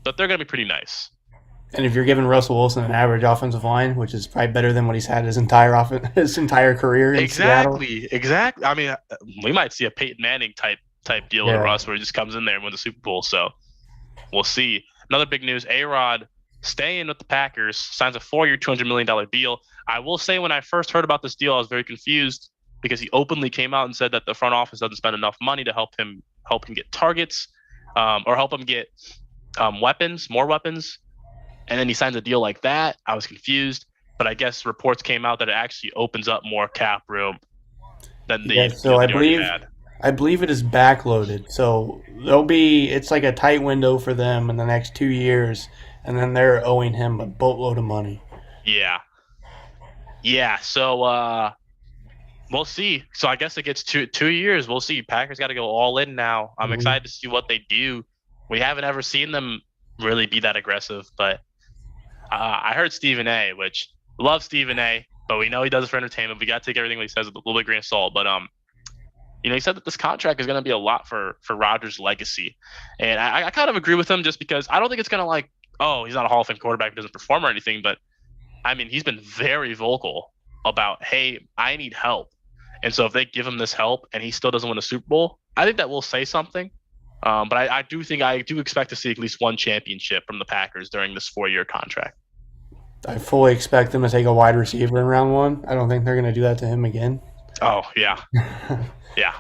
[SPEAKER 1] but they're going to be pretty nice.
[SPEAKER 2] And if you're giving Russell Wilson an average offensive line, which is probably better than what he's had his entire career in Seattle.
[SPEAKER 1] Exactly. I mean, we might see a Peyton Manning type deal with
[SPEAKER 2] Yeah.
[SPEAKER 1] Russ, where he just comes in there and wins the Super Bowl. So we'll see. Another big news: A-Rod staying with the Packers, signs a 4-year, $200 million deal. I will say, when I first heard about this deal, I was very confused because he openly came out and said that the front office doesn't spend enough money to help him get targets, or help him get more weapons. And then he signs a deal like that. I was confused, but I guess reports came out that it actually opens up more cap room than the
[SPEAKER 2] Yeah,
[SPEAKER 1] deal
[SPEAKER 2] so
[SPEAKER 1] that he already had.
[SPEAKER 2] I believe it is backloaded. So it's like a tight window for them in the next 2 years, and then they're owing him a boatload of money.
[SPEAKER 1] Yeah, yeah. So we'll see. So I guess it gets 2 years. We'll see. Packers got to go all in now. I'm
[SPEAKER 2] Mhm.
[SPEAKER 1] excited to see what they do. We haven't ever seen them really be that aggressive, but I heard Stephen A, which love Stephen A, but we know he does it for entertainment. We got to take everything he says with a little bit of grain of salt. But he said that this contract is going to be a lot for Rodgers' legacy, and I kind of agree with him, just because I don't think it's going to, like, oh, he's not a Hall of Fame quarterback who doesn't perform or anything, but I mean, he's been very vocal about, hey, I need help, and so if they give him this help and he still doesn't win a Super Bowl, I think that will say something. But I do expect to see at least one championship from the Packers during this 4-year contract.
[SPEAKER 2] I fully expect them to take a wide receiver in round one. I don't think they're going to do that to him again.
[SPEAKER 1] Oh yeah, yeah.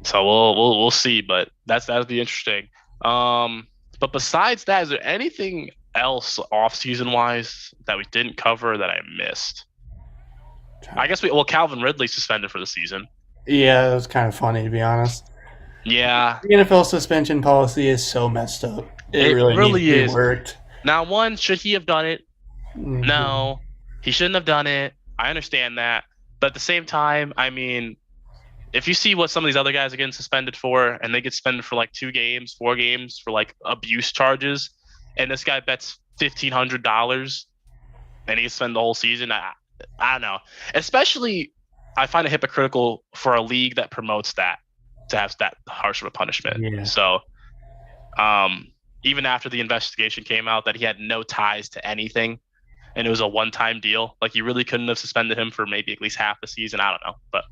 [SPEAKER 1] So we'll see, but that'll be interesting. But besides that, is there anything else off season wise that we didn't cover that I missed? I guess Calvin Ridley suspended for the season.
[SPEAKER 2] Yeah, it was kind of funny, to be honest.
[SPEAKER 1] Yeah,
[SPEAKER 2] The NFL suspension policy is so messed up. It
[SPEAKER 1] it
[SPEAKER 2] really needs
[SPEAKER 1] really
[SPEAKER 2] to be
[SPEAKER 1] is.
[SPEAKER 2] worked.
[SPEAKER 1] Now, one, should he have done it?
[SPEAKER 2] Mhm.
[SPEAKER 1] No, he shouldn't have done it. I understand that, but at the same time, I mean, if you see what some of these other guys are getting suspended for, and they get suspended for like 2 games, 4 games for like abuse charges, and this guy bets $1,500 and he gets spent the whole season, I don't know. Especially, I find it hypocritical for a league that promotes that to have that harsh of a punishment.
[SPEAKER 2] Yeah.
[SPEAKER 1] So, even after the investigation came out that he had no ties to anything and it was a one-time deal, like, you really couldn't have suspended him for maybe at least half the season. I don't know, but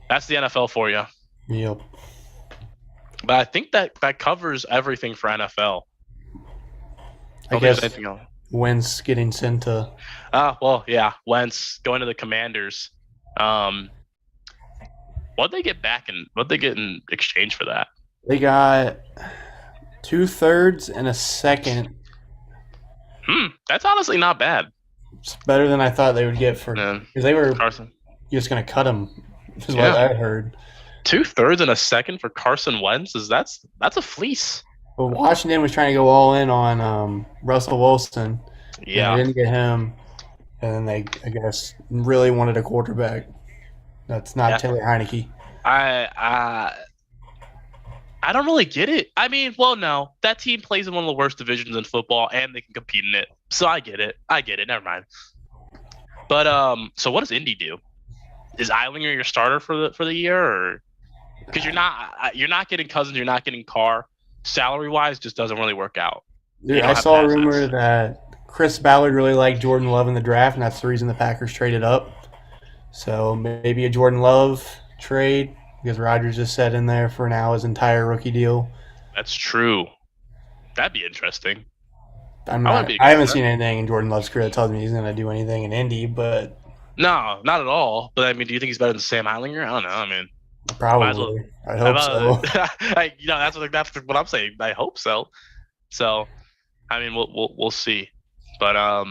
[SPEAKER 1] that's the NFL for you.
[SPEAKER 2] Yep.
[SPEAKER 1] But I think that covers everything for NFL.
[SPEAKER 2] I
[SPEAKER 1] Don't think there's
[SPEAKER 2] guess
[SPEAKER 1] anything else.
[SPEAKER 2] Wentz getting sent to.
[SPEAKER 1] Well, yeah, Wentz going to the Commanders. What they get in exchange for that?
[SPEAKER 2] They got 2/3 and a second.
[SPEAKER 1] That's honestly not bad.
[SPEAKER 2] It's better than I thought they would get for,
[SPEAKER 1] Yeah.
[SPEAKER 2] because they were
[SPEAKER 1] Carson.
[SPEAKER 2] just going to cut him. Is what
[SPEAKER 1] Yeah.
[SPEAKER 2] I heard.
[SPEAKER 1] 2/3 and a second for Carson Wentz that's a fleece.
[SPEAKER 2] But Washington was trying to go all in on Russell Wilson.
[SPEAKER 1] Yeah.
[SPEAKER 2] They didn't get him, and then they, I guess, really wanted a quarterback. That's not
[SPEAKER 1] Yeah.
[SPEAKER 2] Taylor Heineke.
[SPEAKER 1] I don't really get it. I mean, well, no, that team plays in one of the worst divisions in football, and they can compete in it. So I get it. Never mind. But so what does Indy do? Is Eilinger your starter for the year, or because you're not getting Cousins, you're not getting Carr. Salary wise, just doesn't really work out.
[SPEAKER 2] Dude,
[SPEAKER 1] You don't
[SPEAKER 2] I
[SPEAKER 1] have
[SPEAKER 2] saw a
[SPEAKER 1] assets.
[SPEAKER 2] rumor that Chris Ballard really liked Jordan Love in the draft, and that's the reason the Packers traded up. So maybe a Jordan Love trade, because Rodgers just set in there for now his entire rookie deal.
[SPEAKER 1] That's true. That'd be interesting.
[SPEAKER 2] I
[SPEAKER 1] wouldn't be
[SPEAKER 2] haven't
[SPEAKER 1] against
[SPEAKER 2] seen anything in Jordan Love's career that tells me he's going to do anything in Indy, but
[SPEAKER 1] No, not at all. But I mean, do you think he's better than Sam Eilinger? I don't know. I mean,
[SPEAKER 2] probably. I hope so.
[SPEAKER 1] that's what I'm saying. I hope so. So, I mean, we'll see. But I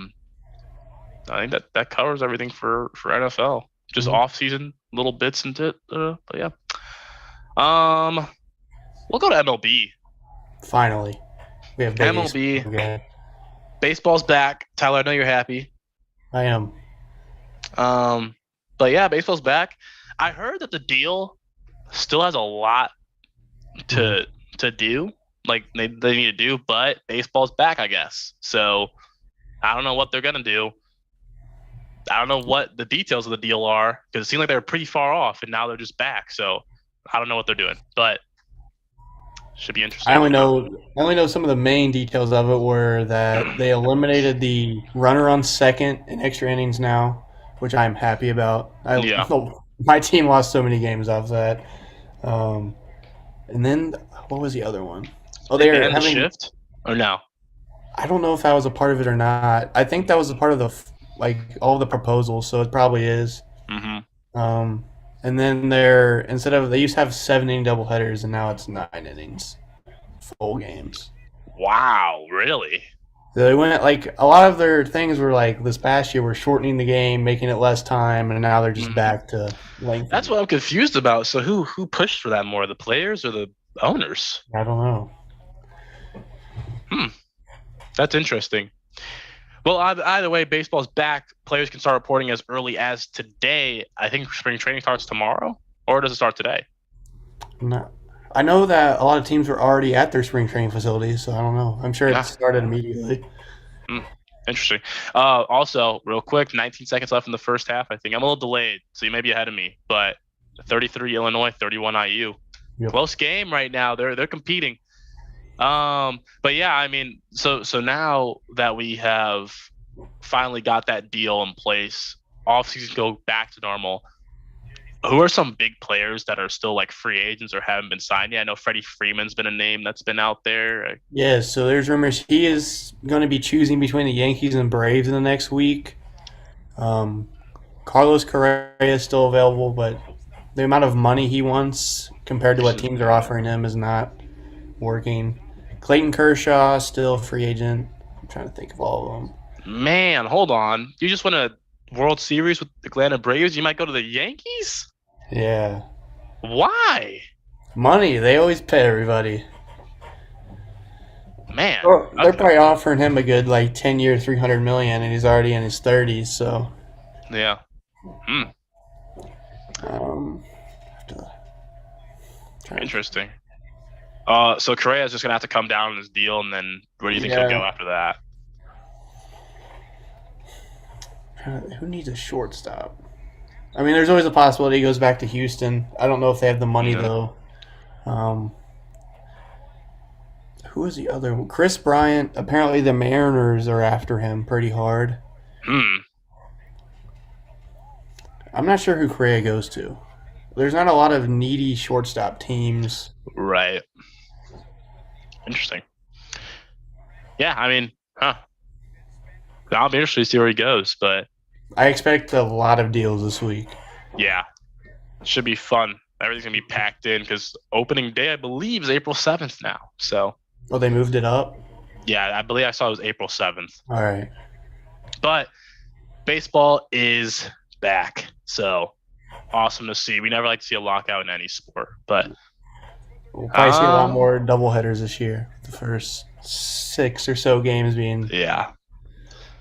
[SPEAKER 1] think that covers everything for NFL. Just
[SPEAKER 2] Mhm.
[SPEAKER 1] off season little bits and but yeah. We'll go to MLB.
[SPEAKER 2] Finally. We have Vegas
[SPEAKER 1] MLB.
[SPEAKER 2] again.
[SPEAKER 1] Baseball's back. Tyler, I know you're happy.
[SPEAKER 2] I am.
[SPEAKER 1] But yeah, baseball's back. I heard that the deal still has a lot to do, like they need to do, but baseball's back, I guess. So I don't know what they're gonna do. I don't know what the details of the deal are, because it seemed like they were pretty far off, and now they're just back. So I don't know what they're doing, but Should be
[SPEAKER 2] I
[SPEAKER 1] interesting.
[SPEAKER 2] only know I only know some of the main details of it were that they eliminated the runner on second in extra innings now, which I'm happy about.
[SPEAKER 1] Yeah.
[SPEAKER 2] My team lost so many games off that. Um, and then what was the other one? Oh,
[SPEAKER 1] They
[SPEAKER 2] they're
[SPEAKER 1] banned the
[SPEAKER 2] having.
[SPEAKER 1] shift or no?
[SPEAKER 2] I don't know if that was a part of it or not. I think that was a part of the like all the proposals, so it probably is.
[SPEAKER 1] Hmm.
[SPEAKER 2] Um, and then they're instead of they used to have 7 inning doubleheaders, and now it's 9 innings, full games.
[SPEAKER 1] Wow, really?
[SPEAKER 2] So they went like a lot of their things were like this past year were shortening the game, making it less time, and now they're just
[SPEAKER 1] Hmm.
[SPEAKER 2] back to
[SPEAKER 1] That's
[SPEAKER 2] lengthening
[SPEAKER 1] what
[SPEAKER 2] it.
[SPEAKER 1] I'm confused about. So who pushed for that more, the players or the owners?
[SPEAKER 2] I don't know.
[SPEAKER 1] Hmm, that's interesting. Well, either way, baseball's back. Players can start reporting as early as today. I think spring training starts tomorrow, or does it start today?
[SPEAKER 2] No. I know that a lot of teams were already at their spring training facilities, so I don't know. I'm sure it
[SPEAKER 1] Yeah.
[SPEAKER 2] started immediately.
[SPEAKER 1] Hmm, interesting. Also, real quick, 19 seconds left in the first half. I think I'm a little delayed, so you may be ahead of me. But 33 Illinois, 31 IU.
[SPEAKER 2] Yep.
[SPEAKER 1] Close game right now. They're competing. But yeah, I mean, so now that we have finally got that deal in place, off season go back to normal. Who are some big players that are still like free agents or haven't been signed yet? I know Freddie Freeman's been a name that's been out there.
[SPEAKER 2] Yeah, so there's rumors he is going to be choosing between the Yankees and Braves in the next week. Um, Carlos Correa is still available, but the amount of money he wants compared to what teams are offering him is not working. Clayton Kershaw still a free agent. I'm trying to think of all of them.
[SPEAKER 1] Man, hold on. You just won a World Series with the Atlanta Braves. You might go to the Yankees?
[SPEAKER 2] Yeah,
[SPEAKER 1] Why?
[SPEAKER 2] money. They always pay everybody.
[SPEAKER 1] Man.
[SPEAKER 2] Well, they're
[SPEAKER 1] Okay.
[SPEAKER 2] probably offering him a good like 10 year, 300 million, and he's already in his 30s. So,
[SPEAKER 1] Yeah. Hmm.
[SPEAKER 2] um,
[SPEAKER 1] Interesting. So Correa's just gonna have to come down on his deal, and then where do you think he'll go
[SPEAKER 2] yeah.
[SPEAKER 1] after that?
[SPEAKER 2] Who needs a shortstop? I mean, there's always a possibility he goes back to Houston. I don't know if they have the money
[SPEAKER 1] Yeah.
[SPEAKER 2] though. Um, who is the other one? Chris Bryant. Apparently, the Mariners are after him pretty hard.
[SPEAKER 1] Hmm.
[SPEAKER 2] I'm not sure who Correa goes to. There's not a lot of needy shortstop teams.
[SPEAKER 1] Right. Interesting. Yeah. I mean, huh. I'll be interested to see where he goes, but
[SPEAKER 2] I expect a lot of deals this week.
[SPEAKER 1] yeah, it should be fun. Everything's gonna be packed in because opening day, I believe, is April 7th now. So
[SPEAKER 2] Oh, they moved it up.
[SPEAKER 1] yeah, I believe I saw it was April 7th.
[SPEAKER 2] All right.
[SPEAKER 1] But baseball is back, so awesome to see. We never like to see a lockout in any sport, but
[SPEAKER 2] We'll probably see a lot
[SPEAKER 1] um,
[SPEAKER 2] more doubleheaders this year. The first 6 or so games being
[SPEAKER 1] yeah,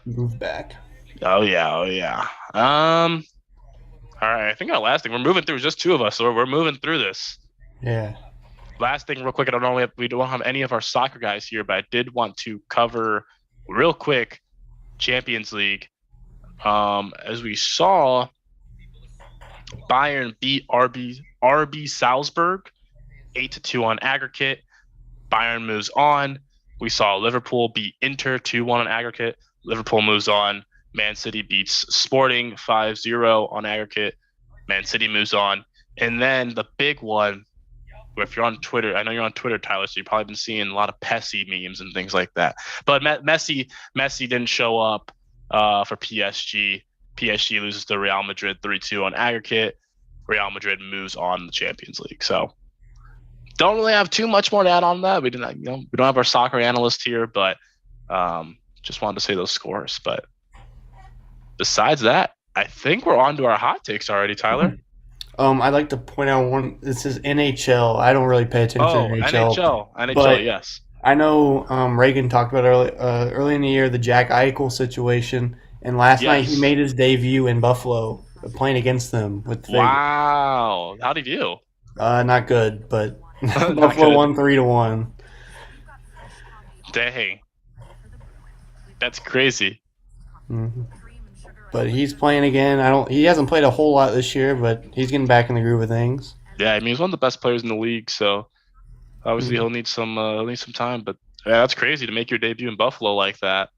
[SPEAKER 2] moved back.
[SPEAKER 1] oh yeah, oh yeah. All right, I think our last thing we're moving through is just two of us, so we're moving through this.
[SPEAKER 2] Yeah.
[SPEAKER 1] Last thing, real quick, I don't know we don't have any of our soccer guys here, but I did want to cover real quick Champions League. As we saw, Bayern beat RB Salzburg 8-2 on aggregate. Bayern moves on. We saw Liverpool beat Inter 2-1 on aggregate. Liverpool moves on. Man City beats Sporting 5-0 on aggregate. Man City moves on. And then the big one, if you're on Twitter, I know you're on Twitter, Tyler, so you've probably been seeing a lot of Pessy memes and things like that. But Messi didn't show up for PSG. PSG loses to Real Madrid 3-2 on aggregate. Real Madrid moves on in the Champions League. So don't really have too much more to add on that. We didn't, we don't have our soccer analyst here, but just wanted to say those scores. But besides that, I think we're on to our hot takes already, Tyler.
[SPEAKER 2] I'd like to point out one. This is NHL. I don't really pay attention
[SPEAKER 1] Oh,
[SPEAKER 2] to NHL,
[SPEAKER 1] NHL,
[SPEAKER 2] but
[SPEAKER 1] yes.
[SPEAKER 2] I know Reagan talked about early in the year the Jack Eichel situation, and last night he
[SPEAKER 1] Yes.
[SPEAKER 2] made his debut in Buffalo, playing against them with Vegas.
[SPEAKER 1] Wow. How did you?
[SPEAKER 2] Not good, but
[SPEAKER 1] Not
[SPEAKER 2] Buffalo
[SPEAKER 1] good.
[SPEAKER 2] won 3-1.
[SPEAKER 1] Dang. That's crazy.
[SPEAKER 2] Mm-hmm. But he's playing again. He hasn't played a whole lot this year, but he's getting back in the groove of things.
[SPEAKER 1] Yeah, I mean, he's one of the best players in the league. So Obviously, he'll need some time, but yeah, that's crazy to make your debut in Buffalo like that.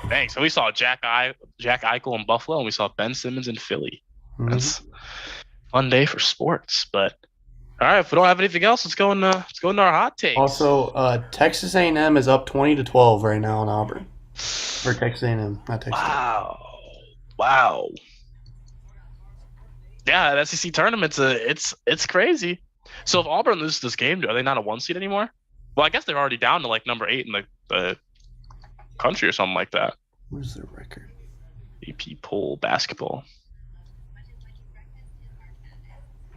[SPEAKER 1] Thanks. And we saw Jack Eichel in Buffalo, and we saw Ben Simmons in Philly. That's a fun day for sports. But all right, if we don't have anything else, let's go into our hot takes.
[SPEAKER 2] Also, Texas A&M is up 20-12 right now on Auburn. Or Texas A&M, not Texas.
[SPEAKER 1] Wow, wow. Yeah, that SEC tournament's it's crazy. So if Auburn loses this game, are they not a 1 seed anymore? Well, I guess they're already down to like number 8 in the country or something like that.
[SPEAKER 2] Where's their record?
[SPEAKER 1] AP poll basketball.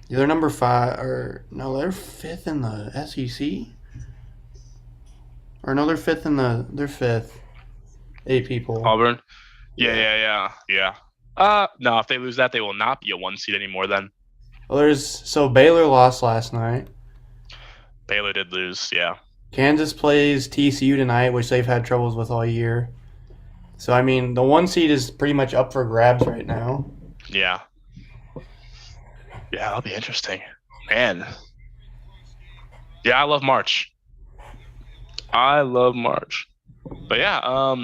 [SPEAKER 2] Yeah, they're number 5, or no, they're 5th in the SEC. Or no, they're 5th. AP poll.
[SPEAKER 1] Auburn. Yeah. No, if they lose that, they will not be a 1 seed anymore. Then
[SPEAKER 2] Well, so Baylor lost last night.
[SPEAKER 1] Baylor did lose. Yeah.
[SPEAKER 2] Kansas plays TCU tonight, which they've had troubles with all year. So I mean, the 1 seed is pretty much up for grabs right now.
[SPEAKER 1] Yeah. Yeah, that'll be interesting, man. Yeah, I love March. But yeah,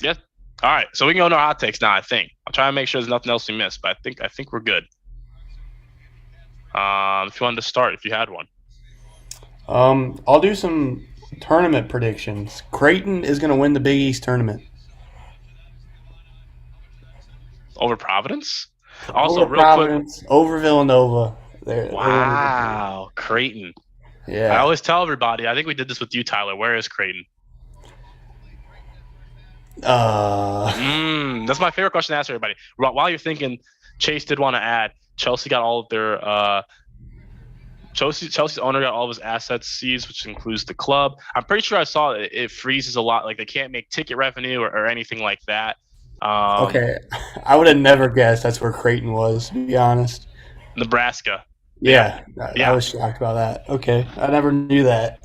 [SPEAKER 1] yeah. All right, so we can go into our hot takes now. I think I'm trying to make sure there's nothing else we missed, but I think we're good. If you wanted to start, if you had one.
[SPEAKER 2] I'll do some tournament predictions. Creighton is going to win the Big East tournament.
[SPEAKER 1] Over Providence? Also,
[SPEAKER 2] over
[SPEAKER 1] real
[SPEAKER 2] Providence,
[SPEAKER 1] quick.
[SPEAKER 2] Over Villanova.
[SPEAKER 1] Wow, Creighton.
[SPEAKER 2] Yeah.
[SPEAKER 1] I always tell everybody, I think we did this with you, Tyler. Where is Creighton? That's my favorite question to ask everybody. While you're thinking, Chase did want to add, Chelsea got all of their Chelsea's owner got all of his assets seized, which includes the club. I'm pretty sure I saw it freezes a lot. Like they can't make ticket revenue or anything like that.
[SPEAKER 2] Okay, I would have never guessed that's where Creighton was, to be honest.
[SPEAKER 1] Nebraska.
[SPEAKER 2] Yeah. I was shocked about that. Okay, I never knew that.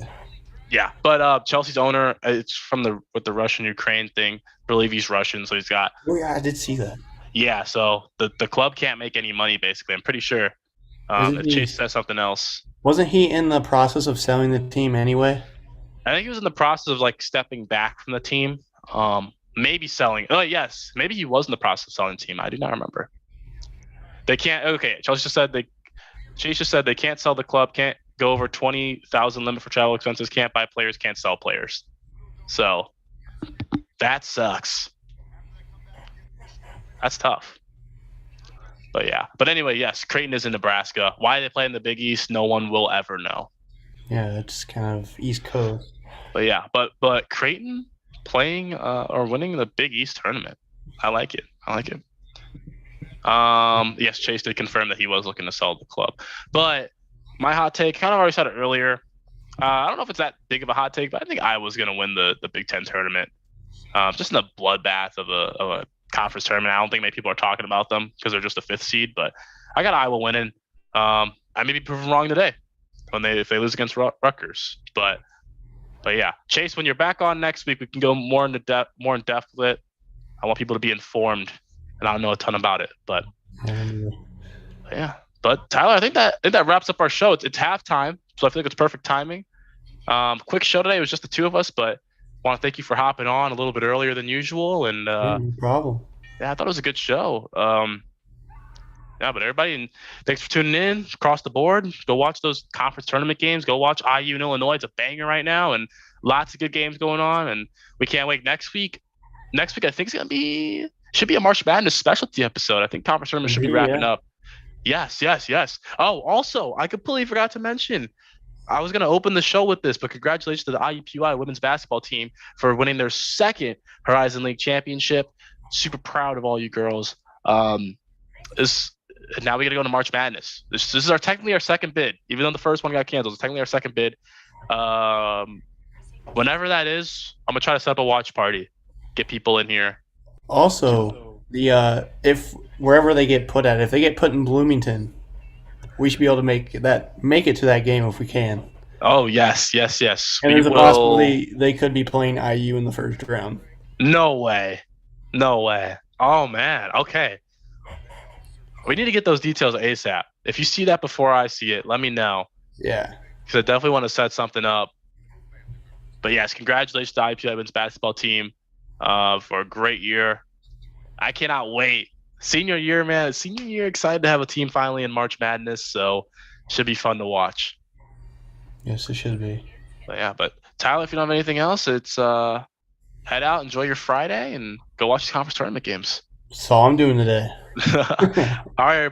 [SPEAKER 1] Yeah, but Chelsea's owner, it's with the Russian-Ukraine thing. I believe he's Russian, so he's got.
[SPEAKER 2] Oh yeah, I did see that.
[SPEAKER 1] Yeah, so the club can't make any money. Basically, I'm pretty sure. If Chase says something else.
[SPEAKER 2] Wasn't he in the process of selling the team anyway?
[SPEAKER 1] I think he was in the process of like stepping back from the team. Maybe selling. Oh yes, maybe he was in the process of selling the team. I do not remember. They can't. Okay, Chase just said they can't sell the club. Can't go over 20,000 limit for travel expenses. Can't buy players. Can't sell players. So that sucks. That's tough. But yeah. But anyway, yes, Creighton is in Nebraska. Why they play in the Big East, no one will ever know.
[SPEAKER 2] Yeah, it's kind of East Coast.
[SPEAKER 1] But yeah, but Creighton playing or winning the Big East tournament. I like it. Yes, Chase did confirm that he was looking to sell the club. But my hot take, kind of already said it earlier. I don't know if it's that big of a hot take, but I think Iowa's going to win the Big Ten tournament. Just in a bloodbath of a conference tournament. I don't think many people are talking about them because they're just a 5th seed, but I got Iowa winning. I may be proven wrong today if they lose against Rutgers, but yeah, Chase, when you're back on next week, we can go more in depth with it. I want people to be informed, and I don't know a ton about it, but yeah. But Tyler, I think that wraps up our show. It's halftime, so I feel like it's perfect timing. Quick show today. It was just the two of us, but I want to thank you for hopping on a little bit earlier than usual. And
[SPEAKER 2] no problem.
[SPEAKER 1] Yeah, I thought it was a good show. Yeah, but everybody, and thanks for tuning in across the board. Go watch those conference tournament games. Go watch IU and Illinois. It's a banger right now, and lots of good games going on. And we can't wait next week. Next week, I think should be a March Madness specialty episode. I think conference tournament should be wrapping up. Yes. Oh, also, I completely forgot to mention, I was going to open the show with this, but congratulations to the IUPUI women's basketball team for winning their 2nd Horizon League championship. Super proud of all you girls. Now we got to go to March Madness. This is technically our 2nd bid, even though the first one got canceled. It's technically our 2nd bid. Whenever that is, I'm gonna try to set up a watch party, get people in here.
[SPEAKER 2] Also, if wherever they get put at, if they get put in Bloomington, we should be able to make it to that game if we can.
[SPEAKER 1] Oh yes.
[SPEAKER 2] And there's a possibility they could be playing IU in the first round.
[SPEAKER 1] No way. Oh man. Okay. We need to get those details ASAP. If you see that before I see it, let me know.
[SPEAKER 2] Yeah.
[SPEAKER 1] because I definitely want to set something up. But yes, congratulations to IPI men's basketball team for a great year. I cannot wait. Senior year, man. Senior year, excited to have a team finally in March Madness. So should be fun to watch.
[SPEAKER 2] Yes, it should be.
[SPEAKER 1] But yeah, but Tyler, if you don't have anything else, it's head out, enjoy your Friday, and go watch the conference tournament games.
[SPEAKER 2] That's all I'm doing today.
[SPEAKER 1] All right, everybody.